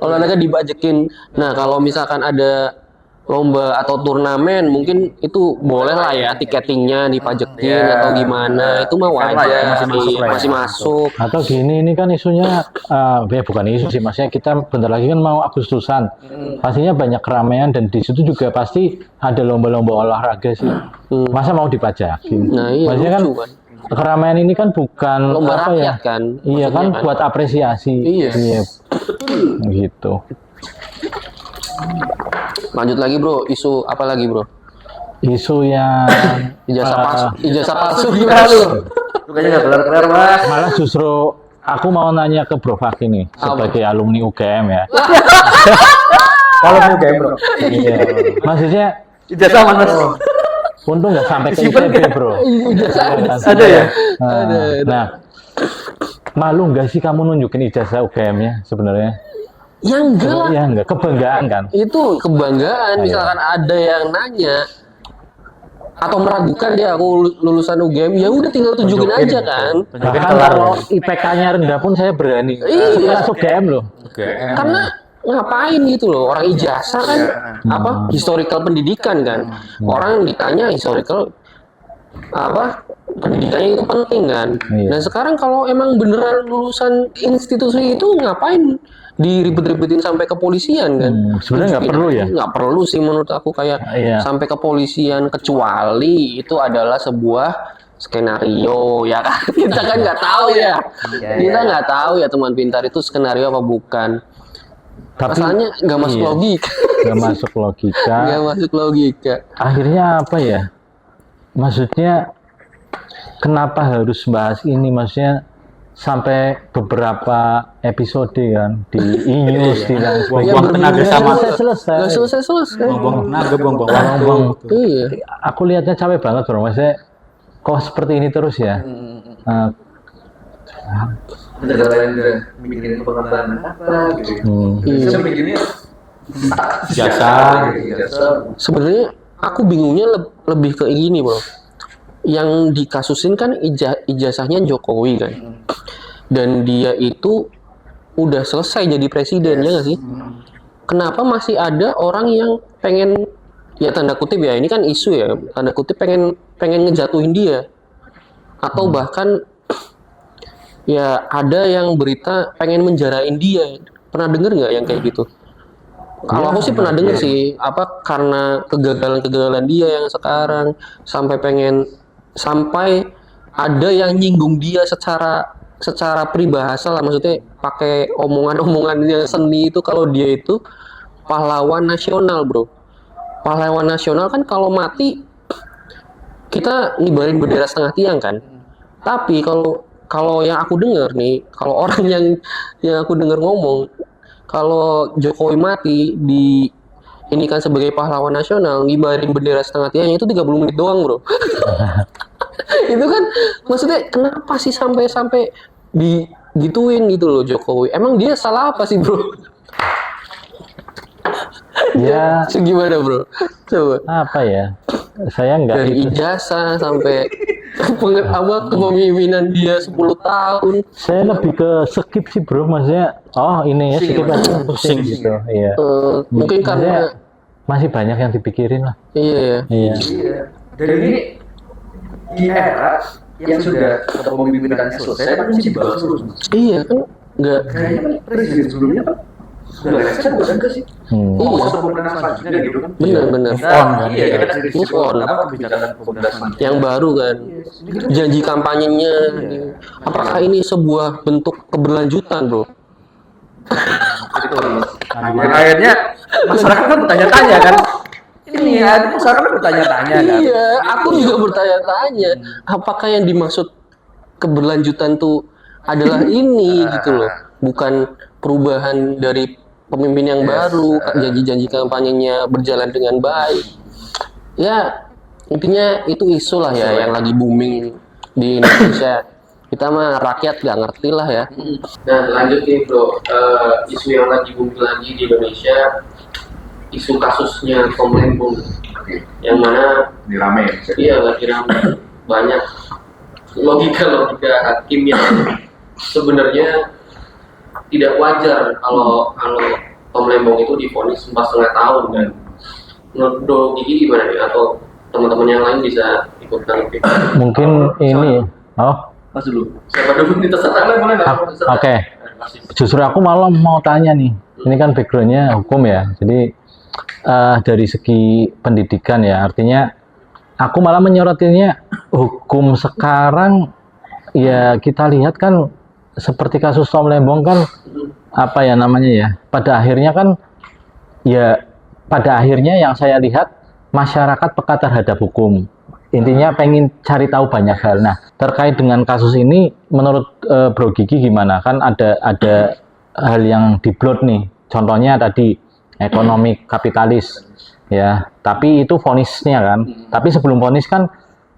olahraga dibajekin. Nah kalau misalkan ada lomba atau turnamen mungkin itu boleh lah ya, tiketingnya dipajekin atau gimana, itu mah wajar, masih masuk. Atau gini, ini kan isunya bukan isu sih, maksudnya kita bentar lagi kan mau Agustusan, pastinya banyak keramaian dan di situ juga pasti ada lomba-lomba olahraga sih. Masa mau dipajakin? Nah iya, maksudnya kan, lucu kan. Keramaian ini kan bukan Lomba apa rakyat ya? kan? Iya kan, Maksudnya buat apresiasi. Iya. Gitu. Lanjut lagi bro, isu apa lagi bro? Isu yang ijazah palsu gimana lu? Lu kayaknya nggak kelar-kelar, Mas. malah justru aku mau nanya ke Bro Faki nih, sebagai alumni UGM ya. Kalau mau game, bro. Iya. Maksudnya Ijazah mana? untung nggak sampai ke ITB bro. Ada ya? Nah, malu nggak sih kamu nunjukin ijazah UGM-nya sebenarnya? Ya enggak lah. Ya enggak, kebanggaan kan? Itu kebanggaan, misalkan ada yang nanya atau meragukan dia aku lulusan UGM, ya udah tinggal tunjukin aja kan. Bahkan kalau IPK-nya rendah pun saya berani. Iya. UGM loh. Karena ngapain gitu loh, orang ijazah kan apa historical pendidikan kan, orang ditanya historical apa pendidikannya itu penting kan. Nah sekarang kalau emang beneran lulusan institusi itu ngapain diribet-ribetin sampai kepolisian kan? Sebenarnya nggak perlu ya? Nggak perlu sih menurut aku, kayak sampai kepolisian, kecuali itu adalah sebuah skenario ya kan. Kita kan nggak tahu ya, kita nggak tahu ya teman pintar itu skenario apa bukan. Tapi masalahnya nggak masuk logika. Nggak masuk logika. Nggak masuk logika. Akhirnya apa ya? Maksudnya kenapa harus bahas ini? Maksudnya sampai beberapa episode kan di e-news di lain Buang tenaga sama selesai. Nggak selesai. buang tenaga, buang waktu. Iya. Aku lihatnya capek banget bro. Maksudnya kok seperti ini terus ya? Negara lain udah mikirin pengembangan apa gitu. Saya mikirnya Jasa. Sebenarnya aku bingungnya lebih ke gini bro. Yang dikasusin kan ijazahnya Jokowi kan. Dan dia itu udah selesai jadi presiden, ya nggak sih? Kenapa masih ada orang yang pengen, ya tanda kutip ya, ini kan isu ya, tanda kutip pengen ngejatuhin dia. Atau bahkan ya ada yang berita pengen menjarain dia. Pernah denger nggak yang kayak gitu? Kalau aku sih pernah dengar sih, apa karena kegagalan dia yang sekarang sampai ada yang nyinggung dia secara peribahasa lah, maksudnya pakai omongan-omongan yang seni itu kalau dia itu pahlawan nasional, bro. Pahlawan nasional kan kalau mati kita ngibarin bendera setengah tiang kan. Tapi kalau yang aku dengar nih, kalau orang yang aku dengar ngomong, kalau Jokowi mati ini kan sebagai pahlawan nasional, ngibarin bendera setengah tiang itu 30 menit doang, bro. Itu kan maksudnya kenapa sih sampai digituin gitu loh Jokowi? Emang dia salah apa sih, bro? Ya, Gimana, bro? Coba. apa ya? Saya nggak Dari itu. ijazah sampai kepemimpinan dia 10 tahun. Saya lebih ke skip sih, bro. Maksudnya, ini ya skip aja, pusing gitu. Iya. Mungkin Maksudnya, karena masih banyak yang dipikirin lah. iya ya. Iya. Iya. Dan ini di era yang sudah kepemimpinannya selesai tapi masih dibahas terus. Iya kan nggak Kayaknya kan presiden sebelumnya kan sudah resign bukan enggak sih? Oh, masa pemerintahan selanjutnya gitu kan? benar. Iya, kita dari Move on. kebijakan pemerintahan selanjutnya. Yang baru kan janji kampanyenya. Apakah ini sebuah bentuk keberlanjutan, bro? Dan akhirnya masyarakat kan bertanya-tanya kan. Ini ya, masyarakat kan bertanya-tanya kan. Iya, aku juga bertanya-tanya, apakah yang dimaksud keberlanjutan tuh adalah ini gitu loh, bukan perubahan dari pemimpin yang baru, janji-janji kampanyenya berjalan dengan baik. Ya, intinya itu isu lah ya yang lagi booming di Indonesia. Kita mah rakyat gak ngerti lah ya. Nah, lanjut nih bro, isu yang lagi booming lagi di Indonesia, isu kasusnya Tom Lembong, yang mana Ini rame ya. iya lagi ramai, banyak logika hakim yang sebenarnya tidak wajar kalau Tom Lembong itu divonis 4,5 tahun kan. Menurut Bro Gigi gimana nih, atau teman-teman yang lain bisa ikutkan? Mungkin ini. Mas dulu. Siapa dulu nih, terserah lah, boleh nggak? Terserah. Oke. Justru aku malah mau tanya nih. Ini kan backgroundnya hukum ya. Jadi dari segi pendidikan ya, artinya aku malah menyorotinya hukum sekarang ya, kita lihat kan seperti kasus Tom Lembong kan apa ya namanya ya, pada akhirnya yang saya lihat masyarakat peka terhadap hukum, intinya pengen cari tahu banyak hal. Nah, terkait dengan kasus ini menurut Bro Gigi gimana? Kan ada hal yang diblot nih, contohnya tadi ekonomi kapitalis ya, tapi itu vonisnya kan, tapi sebelum vonis kan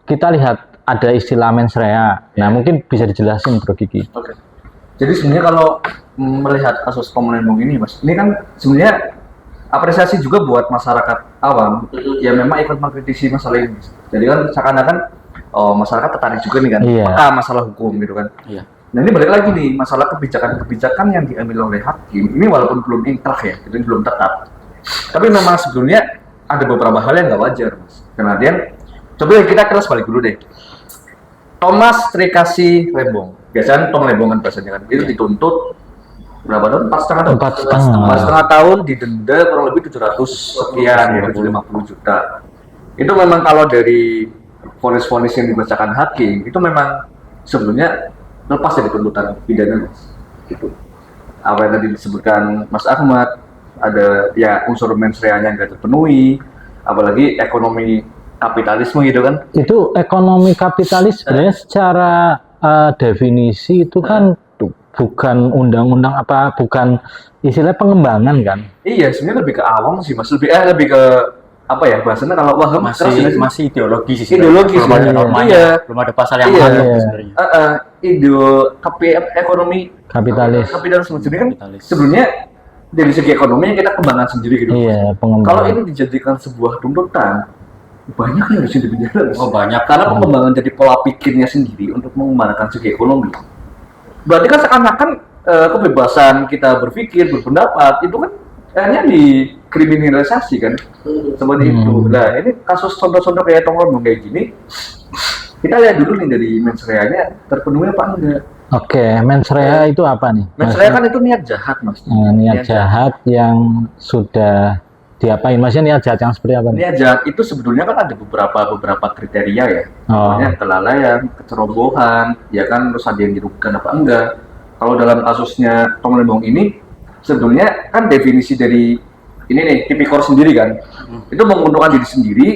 kita lihat ada istilah mens rea. Nah, mungkin bisa dijelasin Bro Gigi. Oke. Jadi sebenarnya kalau melihat kasus Tom Lembong ini, Mas, ini kan sebenarnya apresiasi juga buat masyarakat awam yang memang ikut mengkritisi masalah ini. Jadi kan seakan-akan masyarakat tertarik juga nih kan, peka masalah hukum gitu kan. Iya. Nah ini balik lagi nih, masalah kebijakan yang diambil oleh hakim ini walaupun belum inkrah ya, itu belum tetap. Tapi memang sebelumnya ada beberapa hal yang nggak wajar, Mas. Kemudian coba kita kelas balik dulu deh. Thomas Trikasih Lembong, biasanya Tom Lembong kan bahasanya kan, itu dituntut berapa tahun? 4,5 tahun. 4,5 tahun, didenda kurang lebih 700 sekian, ya 750 juta. Itu memang kalau dari vonis-vonis yang dibacakan hakim itu memang sebelumnya lepas dari tuntutan pidana, gitu. Apa yang tadi disebutkan Mas Ahmad, ada ya unsur mens rea-nya nggak terpenuhi, apalagi ekonomi kapitalisme gitu kan. Itu ekonomi kapitalis sebenarnya secara definisi itu kan bukan undang-undang bukan istilah pengembangan kan? Iya, sebenarnya lebih ke awam sih Mas, lebih ke apa ya bahasanya, kalau waham masih ideologi sih. ideologi belum ada normanya, iya. belum ada pasal yang Iya. mengatur sebenarnya. Ekonomi Kapitalis. kapitalisme sendiri kan Kapitalis. sebelumnya dari segi ekonomi yang kita kembangkan sendiri gitu. Iya, Kalau pengembangan. ini dijadikan sebuah tuntutan, banyak yang harus dipenjara. Oh, banyak. Karena pengembangan dari pola pikirnya sendiri untuk mengembangkan segi ekonomi. Berarti kan seakan-akan kebebasan kita berpikir, berpendapat itu kan hanya dikriminalisasi kan, seperti itu. Nah ini kasus contoh-contoh kayak Tom Lembong kayak gini, kita lihat dulu nih dari mens rea-nya terpenuhi apa enggak. Oke, mens rea itu apa nih? Mens rea kan itu niat jahat, Mas. Niat jahat yang sudah diapain? Maksudnya niat jahat yang seperti apa nih? Niat jahat itu sebetulnya kan ada beberapa kriteria ya. Oh. Namanya kelalaian, kecerobohan, ya kan, terus ada yang dirugikan apa enggak. Kalau dalam kasusnya Tom Lembong ini sebetulnya kan definisi dari ini nih tipikor sendiri kan. Itu menguntungkan diri sendiri,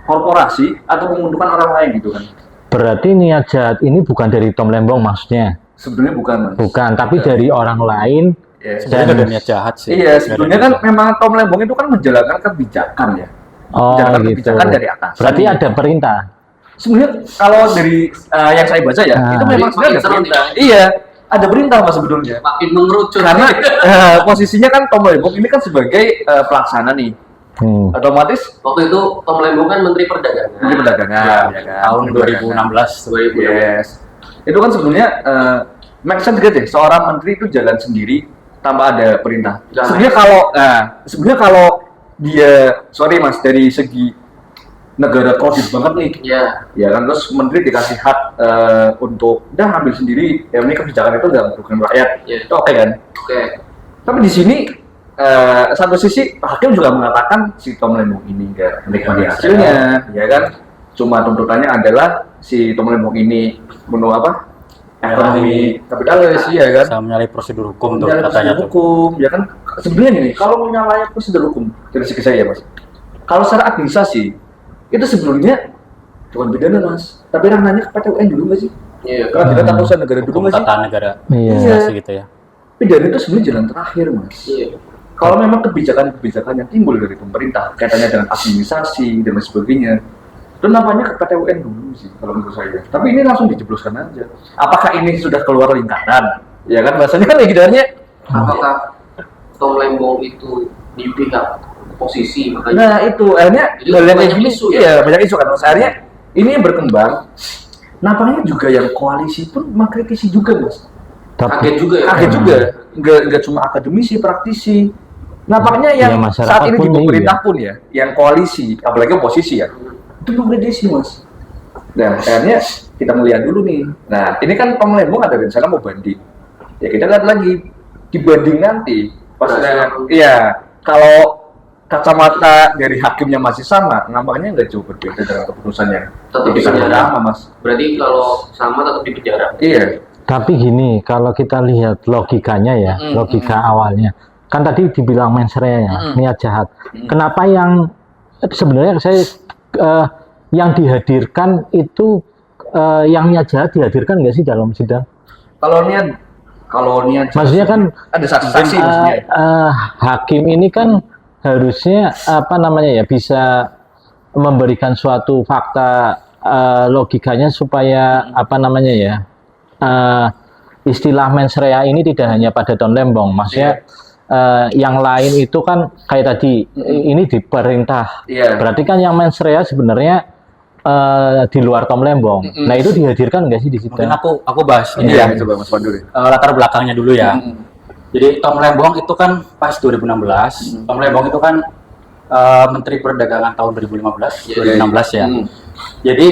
korporasi atau menguntungkan orang lain gitu kan. Berarti niat jahat ini bukan dari Tom Lembong maksudnya? Sebetulnya bukan, Mas. Bukan, tapi dari orang lain. Ya, Sebenarnya nggak ada niat jahat sih. iya, sebetulnya kan memang Tom Lembong itu kan menjalankan kebijakan ya. Oh Menjalankan gitu. kebijakan dari atas. Berarti ada perintah. Sebenarnya kalau dari yang saya baca ya, itu memang sebenarnya ada perintah. Iya, ada perintah Mas sebetulnya. Makin mengerucut. Karena posisinya kan Tom Lembong ini kan sebagai pelaksana nih. Otomatis Waktu itu Tom Lembong kan Menteri Perdagangan. Menteri Perdagangan ya kan. Tahun 2016. Yes. Itu kan sebenarnya make sense gitu ya, seorang menteri itu jalan sendiri tanpa ada perintah. Sebenarnya kalau dia, sorry Mas, dari segi negara kredit banget nih, ya kan, terus menteri dikasih hak untuk udah ambil sendiri, ya ini kebijakan itu nggak merugikan rakyat, itu oke kan? Oke. Tapi di sini satu sisi hakim juga mengatakan si Tom Lembong ini nggak menikmati hasilnya, ya kan? Cuma tuntutannya adalah si Tom Lembong ini ekonomi kapitalis, ya kan? Sama menyalahi prosedur hukum tuh Menyalahi katanya prosedur tuh. hukum, ya kan? Sebenarnya gini, kalau menyalahi prosedur hukum dari segi saya, Mas, kalau secara administrasi itu sebelumnya bukan pidana, Mas, tapi ranahnya ke PT UN dulu nggak sih? Iya. Karena kita tata usaha negara dulu Hukum nggak sih? tata negara. Iya. Gitu ya. Pidana itu sebenarnya jalan terakhir, Mas. Iya. Kalau memang kebijakan-kebijakan yang timbul dari pemerintah kaitannya dengan administrasi dan lain sebagainya, itu namanya ke PT UN dulu sih kalau menurut saya. Tapi ini langsung dijebloskan aja. Apakah ini sudah keluar lingkaran? Ya kan, bahasanya kan legidannya. Apakah Tom Lembong itu di pihak oposisi makanya? Nah itu akhirnya Jadi hal yang banyak kayak gini, isu ya? iya banyak isu kan. Mas, akhirnya ini yang berkembang. Nampaknya juga yang koalisi pun mengkritisi juga, Mas. Kaget juga ya. Kaget juga, nggak cuma akademisi, praktisi. Nampaknya yang Ya, masyarakat saat ini di pun pemerintah pun ya, yang koalisi, apalagi oposisi ya, itu mengkritisi, Mas. Dan akhirnya kita melihat dulu nih. Nah, ini kan Tom Lembong ada rencana mau banding. Ya kita lihat lagi dibanding nanti. Pas iya, kalau kacamata dari hakimnya masih sama, nampaknya nggak jauh berbeda dengan keputusannya. Tetap di Jadi kan penjara. sama, Mas. Berarti kalau sama tetap di penjara. Iya. Tapi gini, kalau kita lihat logikanya ya, logika awalnya, kan tadi dibilang mens rea ya, niat jahat. Kenapa yang sebenarnya saya yang dihadirkan itu yang niat jahat dihadirkan nggak sih dalam sidang? Kalau niat, Maksudnya kan ada saksi-saksi maksudnya. hakim ini kan harusnya apa namanya ya bisa memberikan suatu fakta logikanya supaya apa namanya ya istilah mens rea ini tidak hanya pada Tom Lembong, maksudnya yang lain itu kan kayak tadi ini diperintah. Iya. Berarti kan yang mens rea sebenarnya di luar Tom Lembong. Nah itu dihadirkan nggak sih di situ? Mungkin aku bahas ini Iya, ya. coba Mas Pandu deh. Latar belakangnya dulu ya. Jadi Tom Lembong itu kan pas 2016. Tom Lembong itu kan Menteri Perdagangan tahun 2015, 2016 ya. Jadi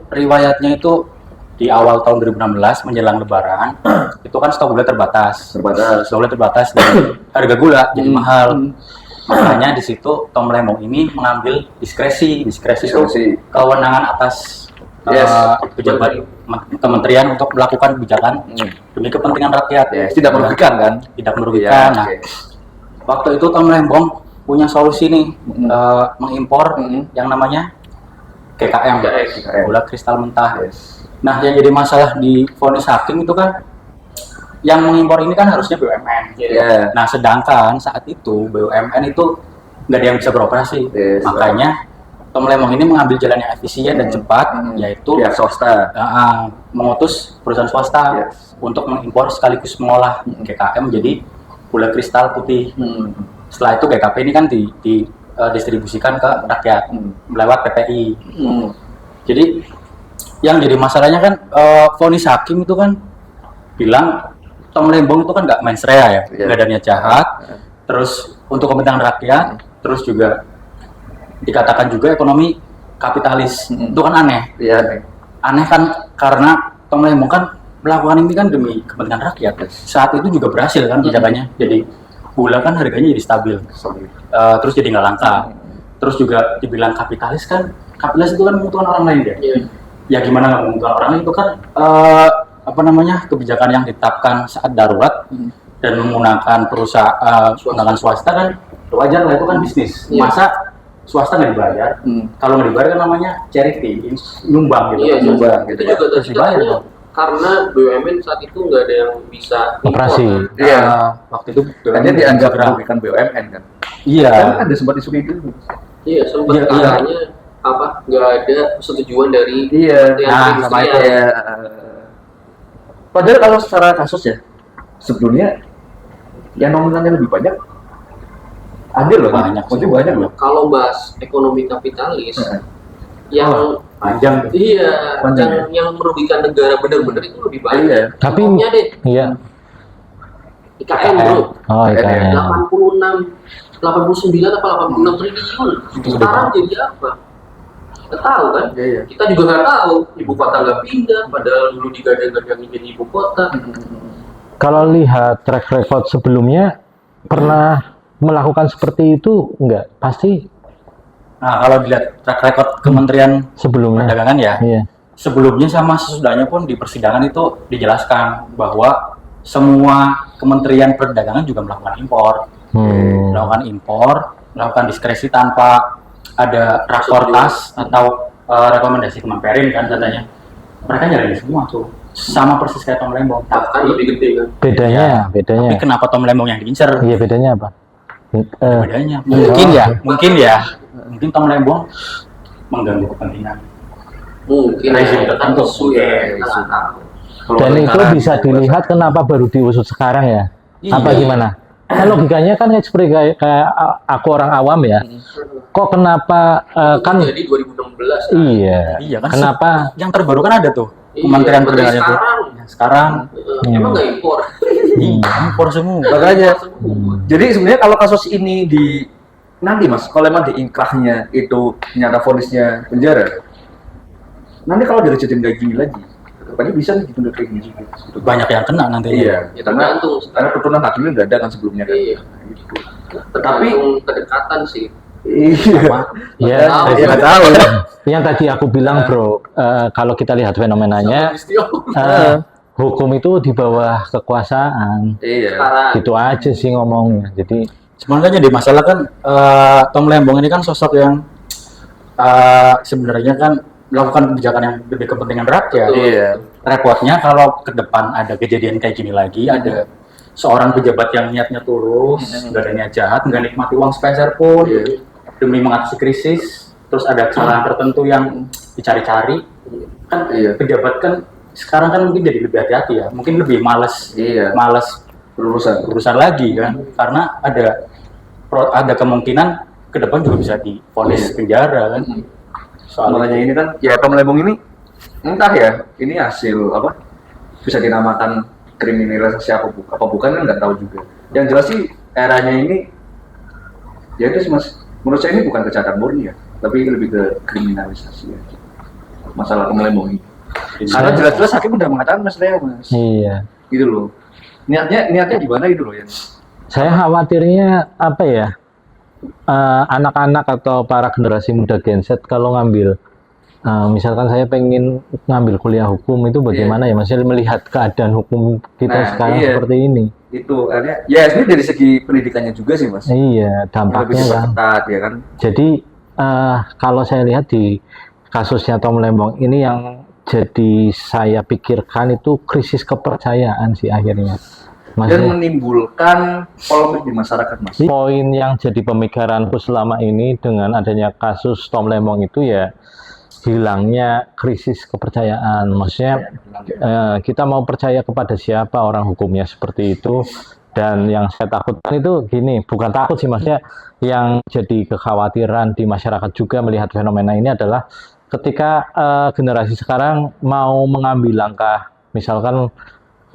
riwayatnya itu di awal tahun 2016 menjelang Lebaran itu kan stok gula terbatas. Stok gula terbatas dan harga gula jadi mahal. Makanya di situ Tom Lembong ini mengambil diskresi itu kewenangan atas pejabat kementerian untuk melakukan kebijakan demi kepentingan rakyat. Yes, tidak merugikan kan? Tidak merugikan. Iya, Nah, oke. waktu itu Tom Lembong punya solusi nih mengimpor yang namanya GKM, gula kristal mentah. Nah, yang jadi masalah di vonis hakim itu kan yang mengimpor ini kan harusnya BUMN. Iya. Nah, sedangkan saat itu BUMN itu nggak ada yang bisa beroperasi. Yes. Makanya Tom Lembong ini mengambil jalan yang efisien dan cepat, yaitu Pihak swasta. mengutus perusahaan swasta untuk mengimpor sekaligus mengolah GKM menjadi gula kristal putih. Setelah itu GKP ini kan didistribusikan ke rakyat lewat PPI. Jadi yang jadi masalahnya kan vonis hakim itu kan bilang Tom Lembong itu kan nggak mens rea ya, nggak ada niat jahat. Terus untuk kepentingan rakyat, terus juga dikatakan juga ekonomi kapitalis. Itu kan aneh. Iya. Aneh kan karena Tom Lembong kan melakukan ini kan demi kepentingan rakyat. Saat itu juga berhasil kan kebijakannya. Jadi gula kan harganya jadi stabil. Terus jadi nggak langka. Terus juga dibilang kapitalis kan, kapitalis itu kan menguntungkan orang lain ya. Ya gimana nggak menguntungkan orang lain, itu kan kebijakan yang ditetapkan saat darurat dan menggunakan perusahaan menggunakan swasta kan wajar lah, itu kan bisnis. Masa swasta nggak dibayar? Kalau nggak dibayar kan namanya charity, nyumbang gitu. Nyumbang. Itu juga terus dibayar dong. Karena BUMN saat itu nggak ada yang bisa Operasi. Iya. Waktu itu Dia dianggap merugikan BUMN kan. Iya. Kan ada sempat isu itu. Iya, sempat katanya nggak ada persetujuan dari Nah, sama itu ya. Padahal kalau secara kasus ya, sebelumnya yang nominalnya lebih banyak ada loh. Banyak. Maksudnya banyak loh. Kalau bahas ekonomi kapitalis yang Panjang. iya, yang merugikan negara benar-benar itu lebih banyak. Iya. Tapi Contohnya deh, iya. IKN bro, Oh, IKN. 89 apa 86 triliun. Sekarang jadi apa? Nggak tahu kan? Iya. Kita juga nggak tahu. Ibu kota nggak pindah, padahal dulu digadang-gadangin jadi ibu kota. Kalau lihat track record sebelumnya, pernah melakukan seperti itu enggak? Pasti Nah, kalau dilihat track record Kementerian sebelumnya. Perdagangan ya, Iya. sebelumnya sama sesudahnya pun di persidangan itu dijelaskan bahwa semua Kementerian Perdagangan juga melakukan impor, melakukan diskresi tanpa ada rakortas atau rekomendasi Kemenperin kan katanya. Mereka nyalain semua tuh, sama persis kayak Tom Lembong. Bahkan lebih gede kan. Bedanya. Tapi kenapa Tom Lembong yang diincar? Iya, bedanya apa? Bedanya mungkin Tom Lembong mengganggu kepentingan Mungkin rezim tertentu. Dan itu bisa dilihat kenapa baru diusut sekarang ya? Apa gimana? Kan logikanya kan seperti kayak aku orang awam ya. Kok kenapa kan? Jadi 2016. Iya. Kan Kenapa? yang terbaru kan ada tuh Kementerian Perdagangan itu. Sekarang Emang nggak impor? impor semua. Makanya. Jadi sebenarnya kalau kasus ini nanti mas, kalau emang diingkrahnya itu ternyata vonisnya penjara, nanti kalau dia kejadian kayak gini lagi, kedepannya bisa nih ditunda kayak gini juga. Gitu. Banyak yang kena nanti. Iya. Ya tergantung. Karena keturunan hakimnya nggak ada kan sebelumnya kan. Iya. Gitu. Tergantung kedekatan sih. Iya. Ya, Nggak tahu. yang tadi aku bilang bro, kalau kita lihat fenomenanya, hukum itu di bawah kekuasaan. Iya. Gitu aja sih ngomongnya. Jadi Sebenarnya jadi masalah kan Tom Lembong ini kan sosok yang sebenarnya kan melakukan kebijakan yang demi kepentingan rakyat. Iya. Repotnya kalau ke depan ada kejadian kayak gini lagi, ada seorang pejabat yang niatnya tulus, nggak ada niat jahat, nggak nikmati uang sepeser pun demi mengatasi krisis, terus ada kesalahan tertentu yang dicari-cari, kan pejabat kan sekarang kan mungkin jadi lebih hati-hati ya, mungkin lebih malas berurusan lagi kan, karena ada kemungkinan ke depan juga bisa divonis penjara kan. Makanya ini kan ya Tom Lembong ini entah ya ini hasil apa bisa dinamakan kriminalisasi apa bukan kan nggak tahu juga. Yang jelas sih eranya ini ya itu sih mas, menurut saya ini bukan kejahatan murni ya, tapi lebih ke kriminalisasi ya. Masalah Tom Lembong ini. Karena jelas-jelas hakim udah mengatakan mas Leo mas. iya. Gitu loh. Niatnya gimana gitu loh ya. Saya khawatirnya apa ya? Anak-anak atau para generasi muda Gen Z kalau ngambil misalkan saya pengen ngambil kuliah hukum itu bagaimana ya Mas, melihat keadaan hukum kita sekarang seperti ini. Itu artinya ya ini dari segi pendidikannya juga sih Mas. Iya, dampaknya kan. Ketat, ya kan. Jadi kalau saya lihat di kasusnya Tom Lembong ini yang jadi saya pikirkan itu krisis kepercayaan sih akhirnya. Dan menimbulkan polemik di masyarakat mas. Poin yang jadi pemikiranku selama ini dengan adanya kasus Tom Lembong itu ya hilangnya krisis kepercayaan. Maksudnya kita mau percaya kepada siapa, orang hukumnya seperti itu. Dan yang saya takutkan itu gini, bukan takut sih maksudnya, yang jadi kekhawatiran di masyarakat juga melihat fenomena ini adalah ketika generasi sekarang mau mengambil langkah misalkan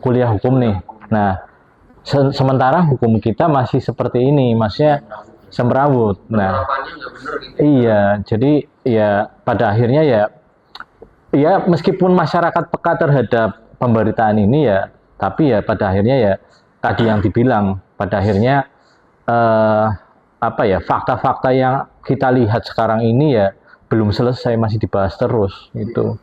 kuliah hukum nih. Nah, sementara hukum kita masih seperti ini, maksudnya semrawut. Nah, iya, jadi ya pada akhirnya ya meskipun masyarakat peka terhadap pemberitaan ini ya, tapi ya pada akhirnya ya tadi yang dibilang, pada akhirnya fakta-fakta yang kita lihat sekarang ini ya belum selesai, masih dibahas terus itu.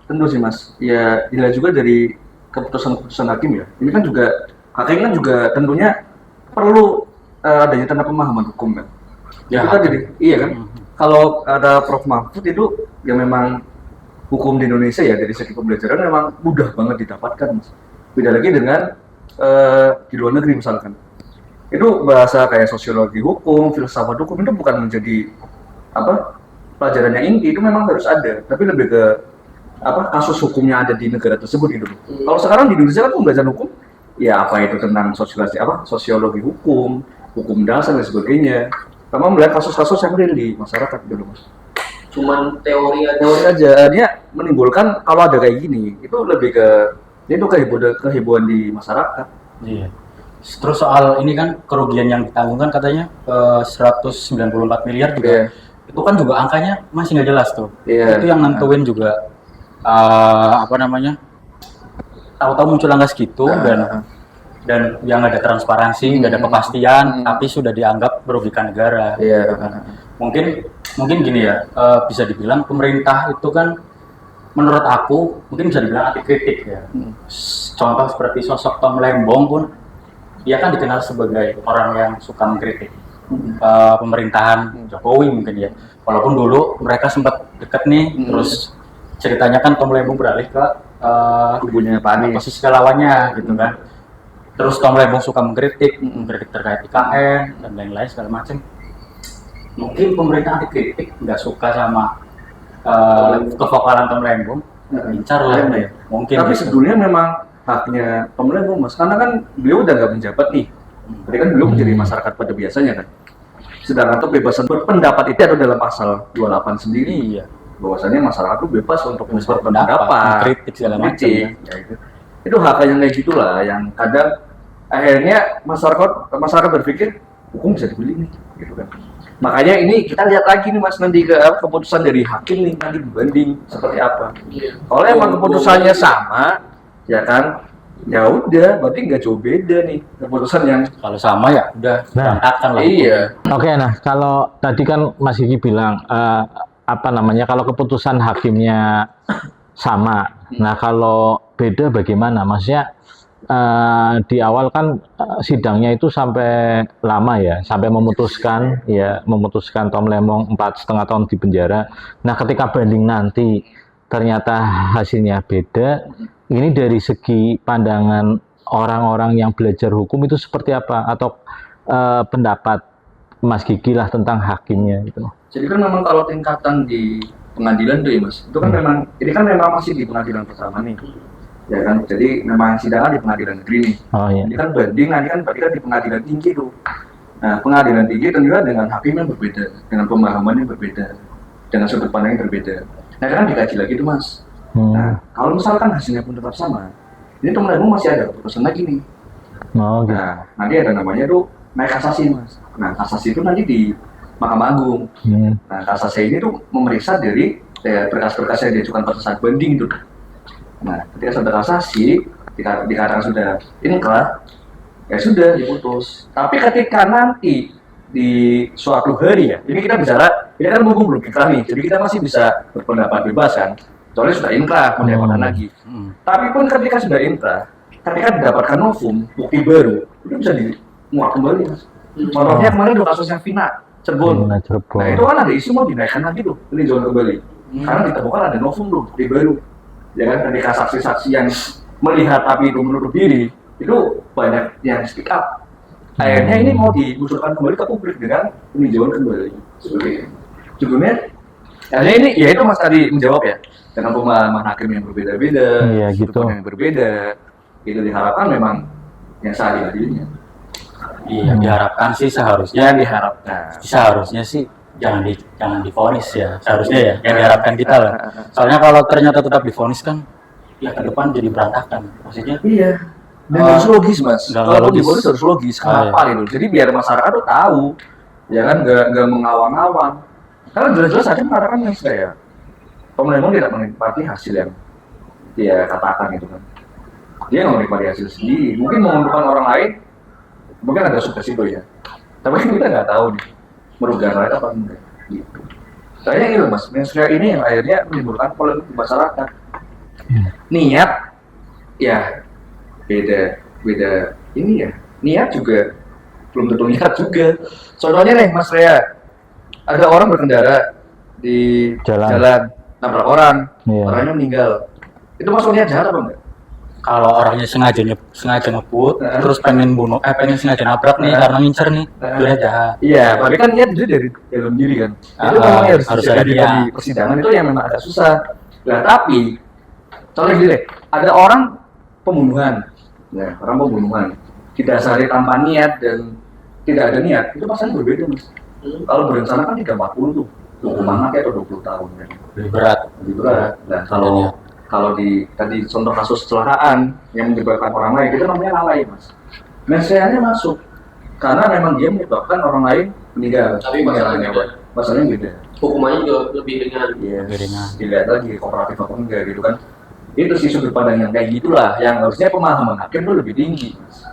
Tentu sih Mas, ya dilihat juga dari keputusan hakim ya. Ini kan juga hakim kan juga tentunya perlu adanya tanda pemahaman hukum kan. Ya kita jadi iya kan. Kalau ada Prof Mahfud itu ya memang hukum di Indonesia ya dari segi pembelajaran memang mudah banget didapatkan Mas. Beda lagi dengan di luar negeri misalkan. Itu bahasa kayak sosiologi hukum, filsafat hukum itu bukan menjadi pelajaran yang inti, itu memang harus ada, tapi lebih ke kasus hukumnya ada di negara tersebut gitu. Kalau sekarang di Indonesia kan pembelajaran hukum ya apa itu tentang sosiologi hukum dasar dan sebagainya. Kamu melihat kasus-kasus yang real di masyarakat gitu Mas. Cuman teori aja. Dia menimbulkan kalau ada kayak gini, itu lebih ke itu kehebohan di masyarakat. Iya. Terus soal ini kan kerugian yang ditanggung kan katanya 194 miliar juga. Yeah. Itu kan juga angkanya masih nggak jelas tuh. Yeah. Itu yang nentuin juga tahu-tahu muncul angka segitu dan yang ada transparansi, nggak ada kepastian, tapi sudah dianggap merugikan negara. Iya. Mungkin gini ya, bisa dibilang pemerintah itu kan menurut aku mungkin bisa dibilang anti kritik ya. Contoh seperti sosok Tom Lembong pun dia kan dikenal sebagai orang yang suka mengkritik pemerintahan Jokowi mungkin ya. Walaupun dulu mereka sempat deket nih, terus ceritanya kan Tom Lembong beralih ke kubunya Pak Anies, posisi lawannya gitu kan. Terus Tom Lembong suka mengkritik terkait IKN dan lain-lain segala macam. Mungkin pemerintah anti kritik nggak suka sama kevokalan Tom Lembong, incar lah ya. Mungkin. Tapi gitu. sebetulnya memang haknya Tom Lembong Mas, karena kan beliau udah nggak menjabat nih. Jadi kan beliau menjadi masyarakat pada biasanya kan. Sedangkan kebebasan berpendapat itu ada dalam pasal 28 sendiri. Iya. Bahwasanya masyarakat itu bebas untuk berpendapat, kritik segala macam ya. Itu hak yang kayak gitulah yang kadang akhirnya masyarakat berpikir hukum bisa dibeli nih, gitu kan. Makanya ini kita lihat lagi nih Mas nanti ke keputusan dari hakim nih nanti dibanding seperti apa. Kalau emang keputusannya sama, ya kan, ya udah, berarti nggak jauh beda nih keputusan yang Kalau sama ya udah berantakan lah. iya. Oke, nah kalau tadi kan Mas Gigi bilang kalau keputusan hakimnya sama, nah kalau beda bagaimana? Maksudnya di awal kan sidangnya itu sampai lama ya, sampai memutuskan Tom Lembong 4,5 tahun di penjara. Nah ketika banding nanti ternyata hasilnya beda, ini dari segi pandangan orang-orang yang belajar hukum itu seperti apa? Atau pendapat Mas Gigi lah tentang hakimnya gitu. Jadi kan memang kalau tingkatan di pengadilan tuh ya Mas, itu kan ini kan memang masih di pengadilan pertama nih. Ya kan, jadi memang sidangnya di pengadilan negeri nih. Oh iya. Ini kan banding nanti kan berarti kan di pengadilan tinggi tuh. Nah, pengadilan tinggi tentunya dengan hakim yang berbeda, dengan pemahaman yang berbeda, dengan sudut pandang yang berbeda. Nah, kan dikaji lagi tuh Mas. Nah, kalau misalkan hasilnya pun tetap sama, ini teman-teman masih ada keputusan lagi nih. Oh gitu. Nah, nanti ada namanya tuh naik kasasi Mas. Nah, kasasi itu nanti di Mahkamah Agung. Nah, kasasi ini tuh memeriksa dari berkas-berkas yang diajukan pada saat banding tuh. Nah, ketika sudah kasasi, dikatakan sudah inkrah, ya sudah diputus. Tapi ketika nanti di suatu hari ya, ini kita bicara, ini kan belum inkrah nih, jadi kita masih bisa berpendapat bebas kan. Soalnya sudah inkrah, mau diapakan lagi. Tapi pun ketika sudah inkrah, ketika didapatkan novum, bukti baru, itu bisa dimuat kembali Mas. Contohnya kemarin ada kasusnya Vina Cirebon. Nah itu kan ada isu mau dinaikkan lagi tuh, peninjauan kembali. Karena ditemukan ada novum tuh, bukti baru. Ya kan, ketika saksi-saksi yang melihat tapi itu menutup diri, itu banyak yang speak up. Akhirnya ini mau diusulkan kembali ke publik dengan peninjauan kembali. Seperti itu. Sebenarnya, ini ya itu Mas tadi menjawab ya, dengan pemahaman hakim yang berbeda-beda, gitu. yang berbeda, itu diharapkan memang yang seadil-adilnya. Iya, diharapkan sih seharusnya. Seharusnya sih jangan divonis ya, seharusnya ya yang diharapkan kita lah. Soalnya kalau ternyata tetap divonis kan ya ke depan jadi berantakan, maksudnya iya, dan harus logis Mas, kalau divonis harus logis, kenapa iya. itu, jadi biar masyarakat tuh tahu ya kan, nggak mengawang-awang, karena jelas-jelas ada mengatakan yang saya Tom Lembong tidak menikmati hasil yang dia katakan gitu kan. dia nggak menikmati hasil sendiri, mungkin menguntungkan orang lain, mungkin ada sukses itu ya, tapi kan kita nggak tahu nih merugikan rakyat apa enggak gitu. Kayaknya gitu mas, mensrea ini yang akhirnya menimbulkan polemik di masyarakat. Niat ya beda ini ya, niat juga belum tentu niat juga. Contohnya nih mas Rea, ada orang berkendara di jalan nabrak orang, orangnya meninggal, itu maksudnya jahat apa enggak? Kalau orangnya sengaja ngebut, terus pengen sengaja nabrak nih karena ngincer nih, itu udah jahat. Iya, tapi kan niat itu dari dalam diri kan. Itu memang harus ada di niat. persidangan itu yang memang agak susah. Nah tapi, contohnya gini deh, ada orang pembunuhan, ya orang pembunuhan didasari tanpa niat dan tidak ada niat, itu pasalnya berbeda mas. Kalau berencana kan 340 tuh, hukuman mati atau 20 tahun kan. Lebih berat. Nah kalau di tadi contoh kasus kecelakaan yang menyebabkan orang lain, itu namanya lalai mas. Menseanya masuk karena memang dia menyebabkan orang lain meninggal. Tapi masalahnya beda. Hukumannya juga lebih ringan. Dilihat lagi kooperatif apa enggak gitu kan. Itu sih sudut pandang yang kayak gitulah, yang harusnya pemahaman hakim itu lebih tinggi mas.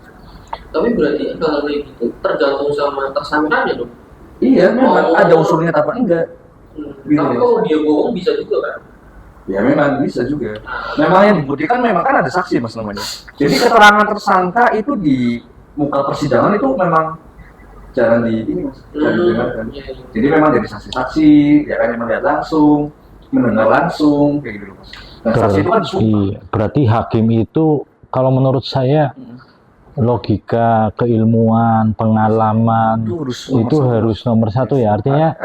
Tapi berarti kalau kayak gitu tergantung sama tersangkanya dong. Iya, memang ada unsurnya apa enggak. Tapi kalau dia bohong bisa juga kan? Ya memang bisa juga. Memang yang dibuktikan memang kan ada saksi mas namanya. Jadi keterangan tersangka itu di muka persidangan itu memang jarang didengarkan. Jadi memang jadi saksi-saksi, ya kan yang melihat langsung, mendengar langsung, kayak gitu mas. Nah, saksi itu kan disumpah. Berarti hakim itu kalau menurut saya logika, keilmuan, pengalaman itu harus nomor satu ya. Artinya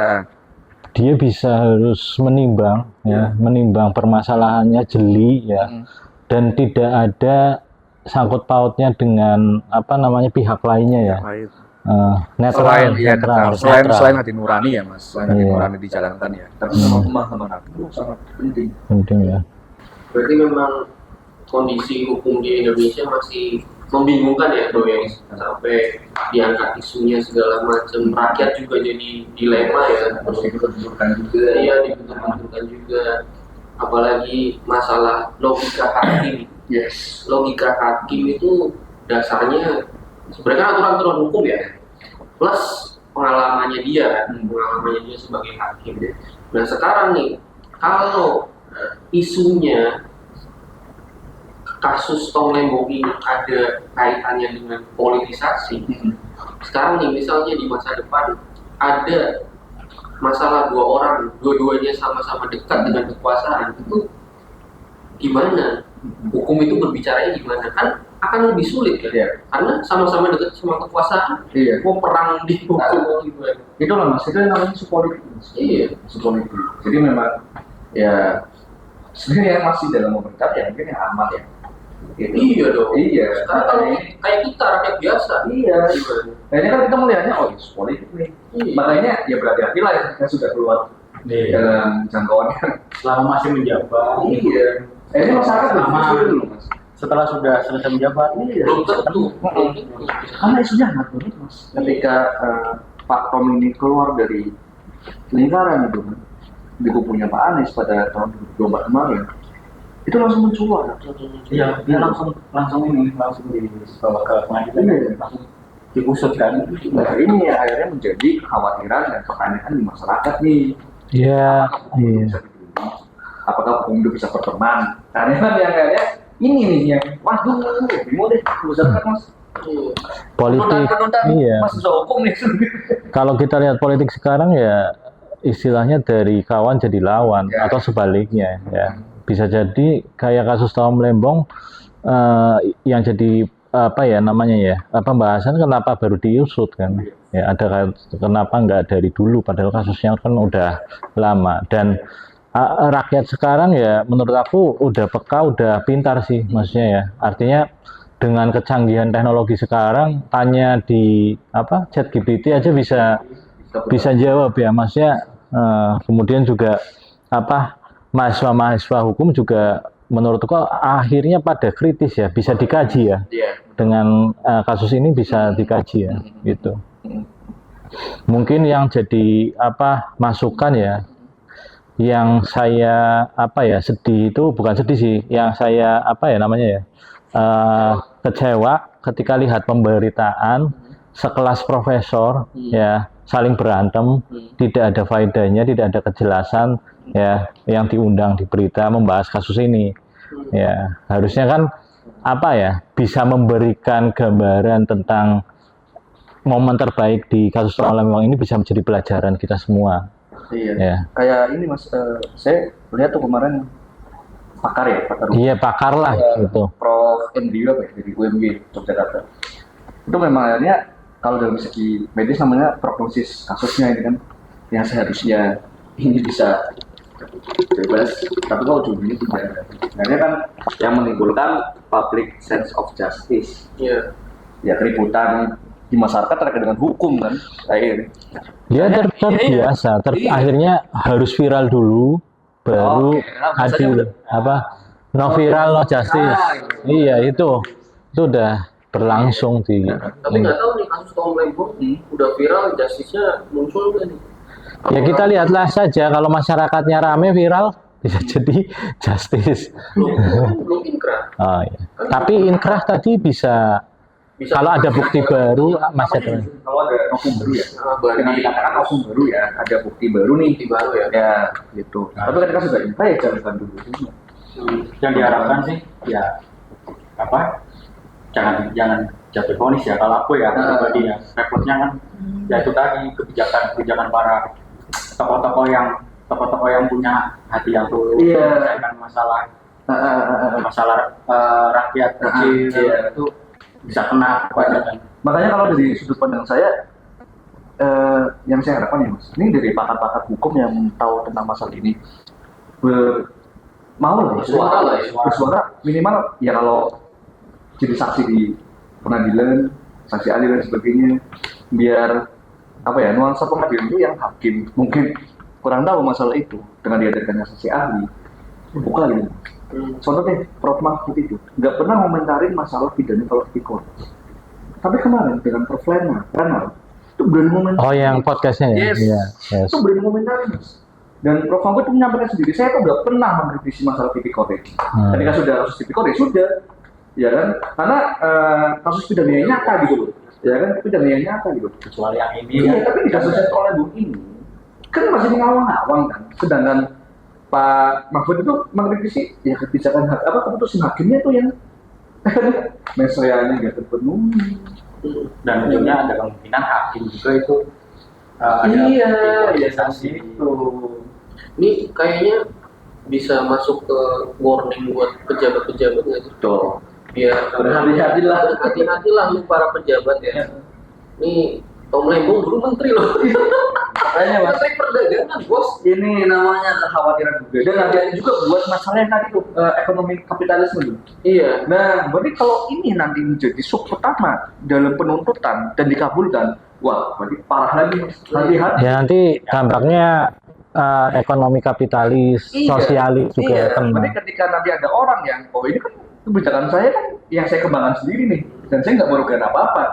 dia harus menimbang menimbang permasalahannya jeli ya, dan tidak ada sangkut pautnya dengan pihak lainnya ya. Netral. Selain hati nurani ya mas, selain hati nurani dijalankan ya. Tapi memang pemahaman hakim sangat penting ya. Berarti memang kondisi hukum di Indonesia masih membingungkan ya bro, yang sampai diangkat isunya segala macam, rakyat juga jadi dilema ya, harus dibenturkan juga. Iya, dibenturkan juga, apalagi masalah logika hakim. Yes, logika hakim itu dasarnya sebenarnya kan aturan hukum ya, plus pengalamannya dia sebagai hakim. Nah sekarang nih, kalau isunya kasus Tong Lembong ini ada kaitannya dengan politisasi. Sekarang nih misalnya di masa depan ada masalah dua orang, dua-duanya sama-sama dekat dengan kekuasaan, itu gimana? Hukum itu berbicaranya gimana? Kan akan lebih sulit kan? Karena sama-sama dekat sama kekuasaan, mau perang di hukum gimana? Itu lah mas, itu yang namanya isu politik. Iya, isu politik. Jadi memang ya sebenarnya masih dalam pemerintah ya mungkin yang aman ya. Gitu. Iya dong. Iya. Karena kalau kayak kita rakyat biasa. Iya. Kayaknya kan kita melihatnya isu politik nih. Iya. Makanya ya berhati-hati lah ya kita sudah keluar dalam jangkauannya. Selama masih menjabat. Iya. Ini masyarakat dulu mas. Setelah sudah selesai menjabat, Belum tentu. Karena isunya hangat banget mas. Ketika Pak Tom ini keluar dari lingkaran itu kan, di kubunya Pak Anies pada tahun 2024 kemarin, itu langsung mencuat. Iya, dia langsung dibawa ke pengadilan, langsung diusut kan. Nah ini ya akhirnya menjadi kekhawatiran dan pertanyaan di masyarakat nih. Iya. Apakah hukum itu bisa berteman? Karena kan yang kayaknya ini nih yang waduh, bingung deh, masyarakat mas. Politik. Iya. Mas bisa hukum nih. Kalau kita lihat politik sekarang ya istilahnya dari kawan jadi lawan atau sebaliknya ya. Bisa jadi kayak kasus Tom Lembong yang jadi pembahasan kenapa baru diusut kan ya, ada kenapa nggak dari dulu padahal kasusnya kan udah lama. Dan rakyat sekarang ya menurut aku udah peka, udah pintar sih maksudnya ya, artinya dengan kecanggihan teknologi sekarang tanya di ChatGPT aja bisa jawab ya maksudnya. Kemudian juga mahasiswa hukum juga menurutku akhirnya pada kritis ya, bisa dikaji ya. Dengan kasus ini bisa dikaji ya gitu. Mungkin yang jadi masukan ya, yang saya sedih itu bukan sedih sih, yang saya kecewa ketika lihat pemberitaan sekelas profesor ya saling berantem, tidak ada faedahnya, tidak ada kejelasan ya yang diundang di berita membahas kasus ini. Ya, harusnya kan apa ya bisa memberikan gambaran tentang momen terbaik di kasus Tom Lembong ini bisa menjadi pelajaran kita semua. Iya. Ya. Kayak ini Mas, saya lihat tuh kemarin pakar ya, pakar. Iya pakar lah gitu. Prof. Andrew apa ya, dari UMG Yogyakarta. Itu memang akhirnya kalau dari segi medis namanya prognosis kasusnya ini kan yang seharusnya ini bisa bebas, tapi kalau ujungnya tidak. Akhirnya kan yang menimbulkan public sense of justice. Iya. Ya keributan di masyarakat terkait dengan hukum kan. Dia terbiasa, akhirnya harus viral dulu, baru adil apa no viral no justice. Iya itu udah berlangsung di. Tapi nggak tahu nih kasus Tom Lembong udah viral, justice-nya muncul nggak nih? Ya kita lihatlah saja kalau masyarakatnya rame viral bisa jadi justice. Belum inkrah. Oh, iya. Tapi inkrah tadi bisa kalau ada bukti baru masyarakat. Kalau ada hukum baru ya, dengan dikatakan hukum baru ya, ada bukti baru nih, ya gitu. Tapi ketika sudah inkrah ya jalankan dulu. Yang diharapkan sih ya apa? Jangan jatuh vonis ya. Kalau aku ya pribadi ya, repotnya kan ya itu tadi kebijakan para tokoh-tokoh yang punya hati yang tulus menyelesaikan masalah rakyat kecil itu bisa kena kebanyakan. Makanya kalau dari sudut pandang saya, yang saya harapkan ya Mas, ini dari pakar-pakar hukum yang tahu tentang masalah ini bersuara minimal ya kalau jadi saksi di pengadilan, saksi ahli dan sebagainya, biar apa ya nuansa pengadilan itu yang hakim mungkin kurang tahu masalah itu dengan dihadirkannya saksi ahli buka gitu. Contohnya Prof. Mahfud itu nggak pernah komentarin masalah pidana kalau tipikor, tapi kemarin dengan Prof. Renal itu berani komentarin. Oh yang podcastnya ya? Yes. Yes. Itu berani komentarin Mas. Dan Prof. Mahfud itu menyampaikan sendiri, saya tuh nggak pernah mengkritisi masalah tipikor ini. Ketika sudah kasus tipikor ya sudah, ya kan? Karena kasus pidananya nyata gitu loh, ya kan? Pidananya nyata gitu. Kecuali yang ini. Iya, tapi di kasusnya oleh Bu ini kan masih mengawang-awang kan, sedangkan Pak Mahfud itu mengkritisi ya kebijakan keputusan hakimnya tuh yang mesreanya nggak terpenuhi. Dan ujungnya ada kemungkinan hakim juga itu Iya, sanksi itu. Ini kayaknya bisa masuk ke warning buat pejabat-pejabat nggak sih? Tuh. Biar Berhati-hatilah. hati-hatilah untuk para pejabat ya. Ini Tom Lembong dulu menteri loh. Makanya Mas, Menteri perdagangan bos. ini namanya kekhawatiran juga. Dan nanti juga buat masalah yang tadi tuh ekonomi kapitalisme tuh. Iya. Nah, berarti kalau ini nanti menjadi sub utama dalam penuntutan dan dikabulkan, wah, berarti parah lagi. Hati-hati. Ya nanti dampaknya ekonomi kapitalis, sosialis juga kena. Berarti ketika nanti ada orang yang, oh ini kan kebijakan saya kan yang saya kembangkan sendiri nih, dan saya nggak merugikan apa-apa.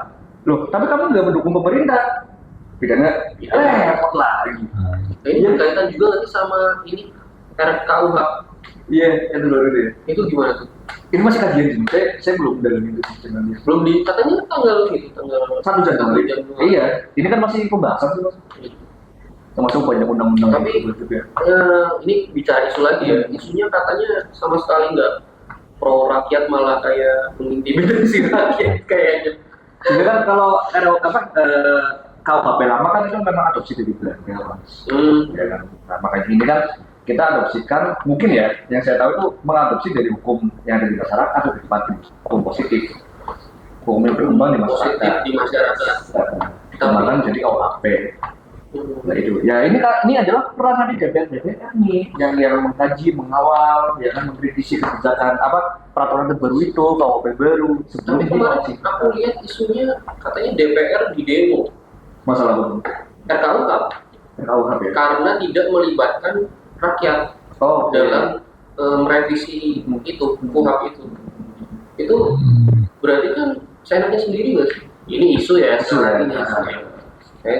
Loh, tapi kamu nggak mendukung pemerintah. Pidana, repot lagi. Ini berkaitan juga nanti sama ini RKUH. Iya, itu baru deh. Itu gimana tuh? Ini masih kajian sih, saya belum dalam itu sebenarnya. Belum di katanya tanggal 1 Januari. Iya, ini kan masih pembahasan sih Mas. Termasuk banyak undang-undang Tapi juga. ini bicara isu lagi ya. Isunya katanya sama sekali nggak pro rakyat, malah kayak mengintimidasi rakyat kayaknya. Jadi kan kalau KUHP lama kan itu memang adopsi dari Belanda, Mas. Ya kan. Nah, makanya ini kan kita adopsikan, mungkin ya, yang saya tahu itu mengadopsi dari hukum yang ada di masyarakat atau di tempat hukum positif, hukum yang berkembang di masyarakat. Positif di masyarakat. Kembangkan jadi KUHP. Nah itu, ya ini adalah peran dari DPR nih, yang mengkaji, mengawal, ya kan, mengkritisi kebijakan peraturan terbaru itu, KUHP baru. Tapi kemarin aku lihat isunya katanya DPR di demo. Masalah apa? RKUHP ya? karena tidak melibatkan rakyat dalam merevisi itu KUHP itu berarti kan senatnya sendiri nggak sih? Ini isu ya, saya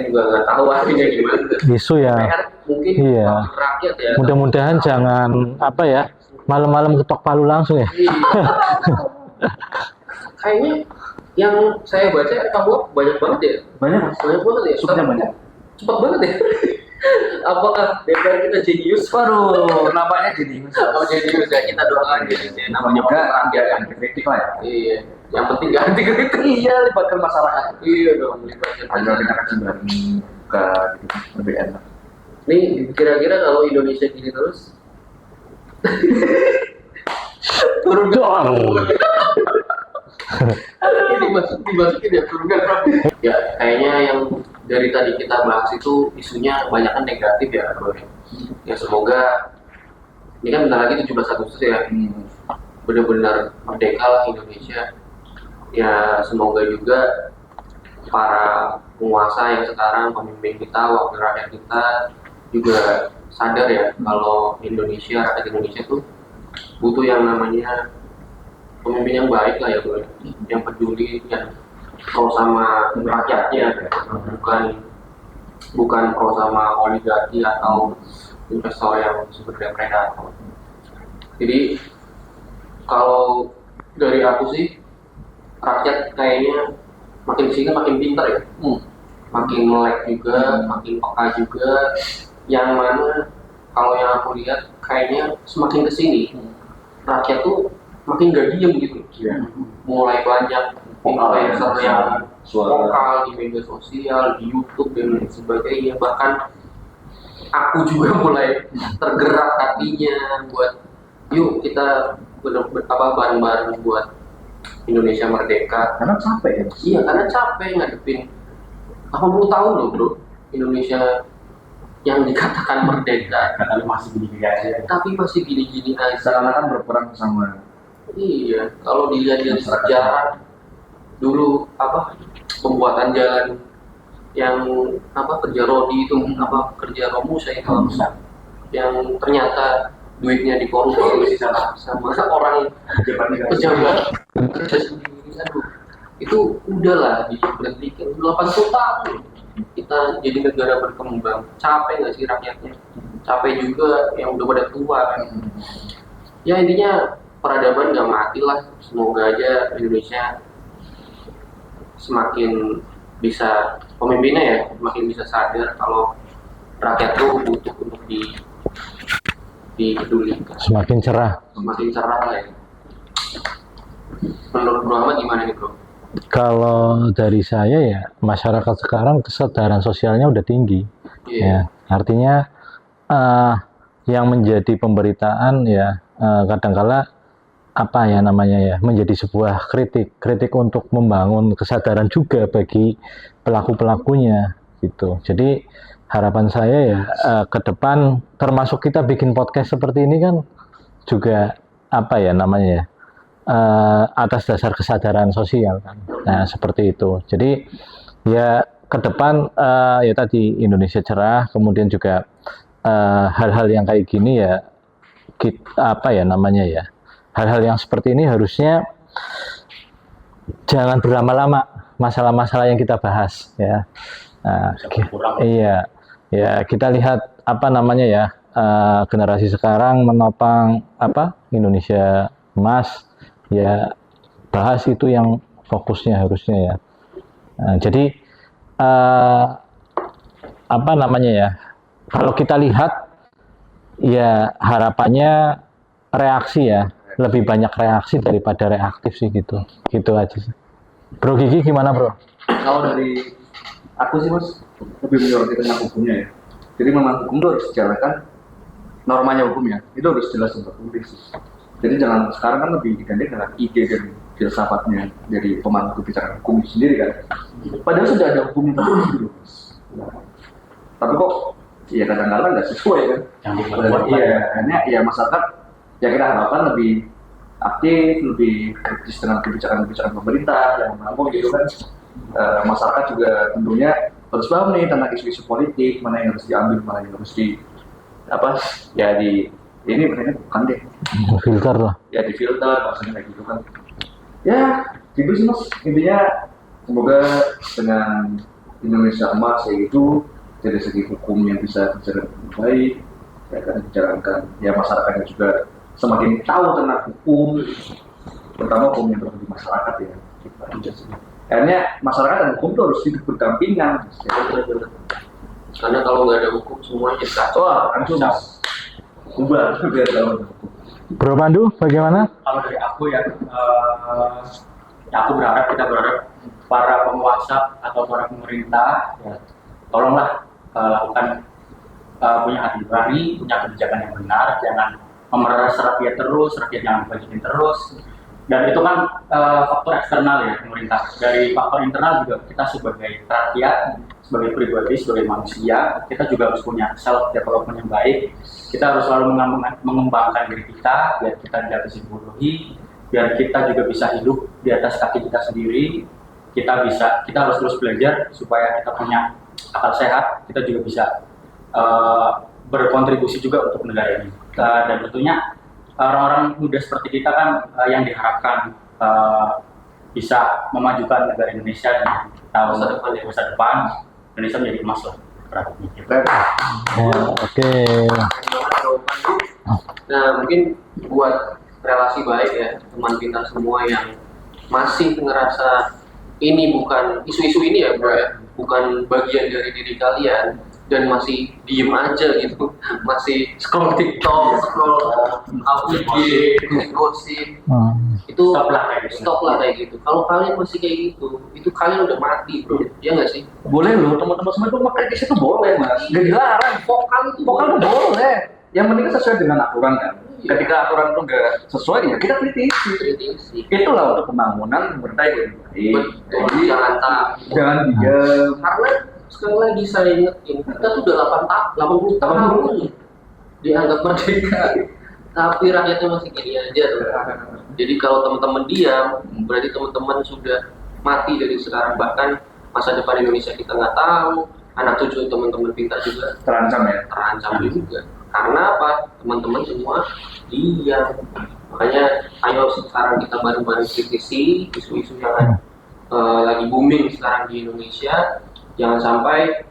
juga nggak tahu artinya gimana. Isu ya. DPR mungkin rakyat ya. Mudah-mudahan jangan malam-malam ketok palu langsung ya. Kayaknya yang saya baca KUHP banyak banget ya. Banyak mas. Banyak banget ya. Subnya banyak. Cepat banget ya. Apakah DPR kita jenius? Waduh, namanya jadi Oh jenius ya, kita doakan jenius ya. Namanya juga orang biar ya. anti kritik lah ya. Iya. Yang penting gak anti kritik. Iya, libatkan masyarakat. Iya dong, libatkan. Agar kita kasih bareng buka gitu, lebih enak. Nih kira-kira kalau Indonesia gini terus turun ini dimasukin ya turun kan ya kayaknya yang dari tadi kita bahas itu isunya banyak kan negatif ya bro ya semoga ini kan bentar lagi 17 Agustus ya benar-benar merdeka lah Indonesia ya semoga juga para penguasa yang sekarang pemimpin kita wakil rakyat kita juga sadar ya kalau Indonesia rakyat Indonesia tuh butuh yang namanya pemimpin yang baik lah ya bro, yang peduli, yang pro sama rakyatnya, bukan pro sama oligarki atau investor yang sebenarnya predator. Jadi kalau dari aku sih rakyat kayaknya makin kesini makin pintar ya, makin melek juga, makin peka juga, yang mana kalau yang aku lihat kayaknya semakin kesini rakyat tuh makin gak diem gitu, mulai banyak influencer yang vokal di media sosial, di YouTube dan lain sebagainya. Bahkan aku juga mulai tergerak hatinya buat yuk kita bareng-bareng buat Indonesia merdeka. Karena capek ya. Iya, karena capek ngadepin 80 tahun loh bro Indonesia yang dikatakan merdeka, Tapi masih gini-gini aja. tapi masih gini-gini aja. Seakan-akan berperang sama. Iya, kalau dilihat dari sejarah dulu pembuatan jalan yang kerja rodi itu kerja romusa itu yang ternyata duitnya dikorupsi sama orang pejabat kerja sendiri. Aduh, itu udahlah diberhentikan 80 tahun kita jadi negara berkembang. Capek nggak sih rakyatnya? Capek juga yang udah pada tua kan. Ya intinya peradaban nggak mati lah. Semoga aja Indonesia semakin bisa pemimpinnya ya makin bisa sadar kalau rakyat tuh butuh untuk dipedulikan. Semakin cerah. Semakin cerah lah ya. Menurut Bro Ahmad gimana nih Bro? Kalau dari saya ya masyarakat sekarang kesadaran sosialnya udah tinggi. Ya, artinya yang menjadi pemberitaan ya kadangkala menjadi sebuah kritik untuk membangun kesadaran juga bagi pelaku-pelakunya gitu. Jadi harapan saya ya ke depan termasuk kita bikin podcast seperti ini kan juga atas dasar kesadaran sosial kan. Nah, seperti itu. Jadi ya ke depan ya tadi Indonesia cerah, kemudian juga hal-hal yang kayak gini ya hal-hal yang seperti ini harusnya jangan berlama-lama masalah-masalah yang kita bahas ya. Nah, iya. Ya, kita lihat generasi sekarang menopang Indonesia emas ya, bahas itu yang fokusnya harusnya ya. Nah, jadi kalau kita lihat ya harapannya reaksi ya, lebih banyak reaksi daripada reaktif sih gitu aja sih. Bro Gigi gimana bro? Kalau dari aku sih mas lebih menyoroti tentang hukumnya ya. Jadi memang hukum itu harus dijalankan, normanya hukumnya itu harus jelas untuk publik sih. Jadi jangan sekarang kan lebih digandeng dengan ide dan filsafatnya dari pemangku kebijakan hukum itu sendiri kan. Padahal sudah ada hukumnya tertulis dulu. Tapi kok ya kadang-kadang nggak sesuai kan. Iya, hanya ya masyarakat ya kita harapkan lebih aktif, lebih kritis dengan kebijakan-kebijakan pemerintah yang mampu gitu kan. Masyarakat juga tentunya harus paham nih tentang isu-isu politik, mana yang harus diambil, mana yang harus ini mereka bukan deh. Filter lah. Ya di filter, maksudnya kayak gitu kan. Ya, gitu sih mas. Intinya semoga dengan Indonesia emas yaitu dari segi hukumnya bisa berjalan dengan baik, ya kan dijalankan. Ya masyarakatnya juga semakin tahu tentang hukum, terutama hukum yang berlaku di masyarakat ya. Akhirnya masyarakat dan hukum itu harus hidup berdampingan. Karena kalau nggak ada hukum semuanya jadi kacau. Wah, langsung ubah biar tahu. Bro Pandu, bagaimana? Kalau dari aku ya, aku berharap para penguasa atau para pemerintah ya, tolonglah lakukan punya hati nurani, punya kebijakan yang benar, jangan memeras rakyat terus, rakyat jangan bagiin terus. Dan itu kan faktor eksternal ya pemerintah. Dari faktor internal juga kita sebagai rakyat, sebagai pribadi, sebagai manusia, kita juga harus punya self development yang baik. Kita harus selalu mengembangkan diri kita biar kita tidak tersibukkan, biar kita juga bisa hidup di atas kaki kita sendiri. Kita harus terus belajar supaya kita punya akal sehat. Kita juga bisa berkontribusi juga untuk negara ini. Dan tentunya orang-orang muda seperti kita kan yang diharapkan bisa memajukan negara Indonesia di masa depan Indonesia menjadi emas lah. Oke. Nah, mungkin buat relasi baik ya teman kita semua yang masih ngerasa ini bukan isu-isu ini ya bro ya, bukan bagian dari diri kalian dan masih diem aja gitu, masih scroll TikTok, scroll IG, gosip, itu stop lah kayak gitu. Kalau kalian masih kayak gitu, itu kalian udah mati bro, ya nggak sih? Boleh loh, teman-teman semua itu mengkritis itu boleh mas, nggak dilarang. Vokal itu boleh. Yang penting kan sesuai dengan aturan kan. Ketika aturan itu nggak sesuai ya kita kritisi. Itulah untuk pembangunan pemerintah yang baik. Betul, jangan diam. Karena sekali lagi saya ingetin, kita tuh udah 80 tahun dianggap merdeka, tapi rakyatnya masih gini aja tuh. Jadi kalau teman-teman diam, berarti teman-teman sudah mati dari sekarang. Bahkan masa depan Indonesia kita nggak tahu, anak cucu teman-teman kita juga Terancam juga. Karena apa? Teman-teman semua diam. Makanya ayo sekarang kita baru-baru kritisi isu-isu yang lagi booming sekarang di Indonesia. Jangan sampai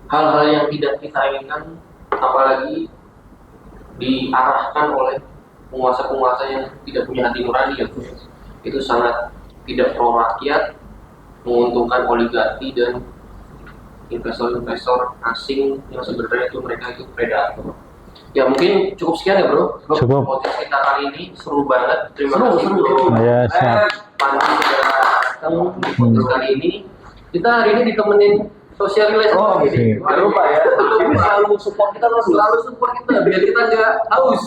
hal-hal yang tidak kita inginkan, apalagi diarahkan oleh penguasa-penguasa yang tidak punya hati nurani ya. Itu sangat tidak pro rakyat, menguntungkan oligarki dan investor-investor asing yang sebenarnya itu mereka itu predator. Ya mungkin cukup sekian ya bro. Cukup. Podcast kita kali ini seru banget. Terima kasih bro. Ya, siap. Pandu sudah datang di podcast kali ini. Kita hari ini ditemenin social relation. Iya. Jangan lupa ya. Ini selalu support kita biar kita nggak haus.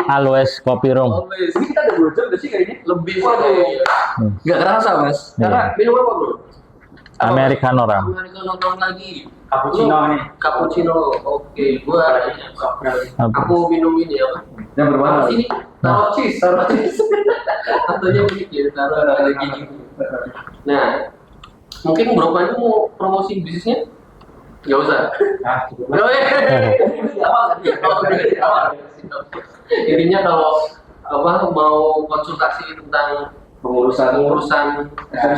Always kopi rom. Ini kita ada 2 jam udah sih kayaknya. Lebih Nggak kerasa mas. Iya. minum apa bro? Americano ram. Americano lagi. Cappuccino nih. Cappuccino. Oke, aku minum ini apa? Yang berwarna. Sini taruh cheese. Ataunya begitu, taruh lagi gitu. Nah, mungkin Bro Pandu mau promosi bisnisnya? Gak usah. Intinya kalau mau konsultasi tentang pengurusan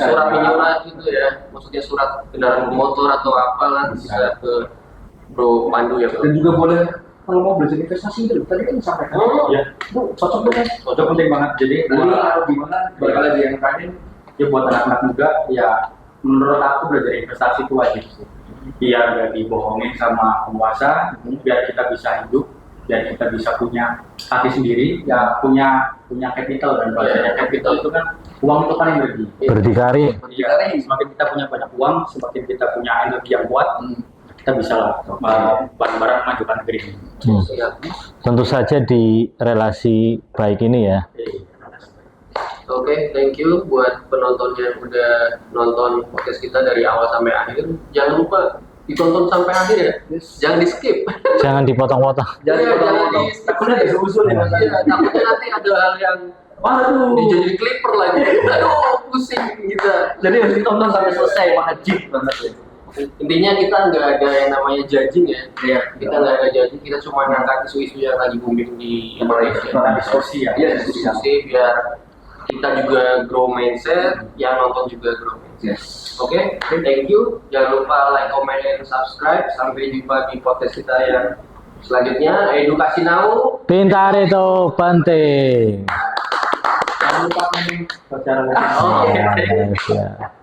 surat menyurat gitu ya, maksudnya surat kendaraan bermotor atau apalah, bisa ke Bro Pandu ya bro. Dan juga boleh kalau mau belajar investasi itu tadi kan disampaikan. Ya, Bu, cocok tuh kan? cocok penting banget. Jadi Gimana? Bakal ada yang tanya. ya buat anak-anak muda ya menurut aku belajar investasi itu wajib sih. Biar gak dibohongin sama penguasa, biar kita bisa hidup, biar kita bisa punya hati sendiri, ya punya capital. Dan bahasanya capital itu kan uang itu kan energi. Berdikari. Semakin kita punya banyak uang, semakin kita punya energi yang kuat, kita bisa lah bareng-bareng majukan negeri ini. Tentu saja di relasi baik ini ya. Oke, thank you buat penonton yang udah nonton podcast kita dari awal sampai akhir. Jangan lupa ditonton sampai akhir ya. Jangan di skip. Jangan dipotong-potong. Jangan di-skip. Takutnya nanti ada hal yang waduh, jadi clipper lagi. Aduh, pusing kita. Jadi harus ditonton sampai selesai, wajib banget ya. Intinya kita nggak ada yang namanya judging ya. Kita nggak ada judging, kita cuma ngangkat isu-isu yang lagi booming di Indonesia. Diskusi ya. Iya, diskusi biar kita juga grow mindset, yang nonton juga grow mindset. Oke, thank you. Jangan lupa like, comment, dan subscribe. Sampai jumpa di podcast kita yang selanjutnya. Edukasi Now. Pintar itu penting. Jangan lupa nih pacaran. Nah, ya.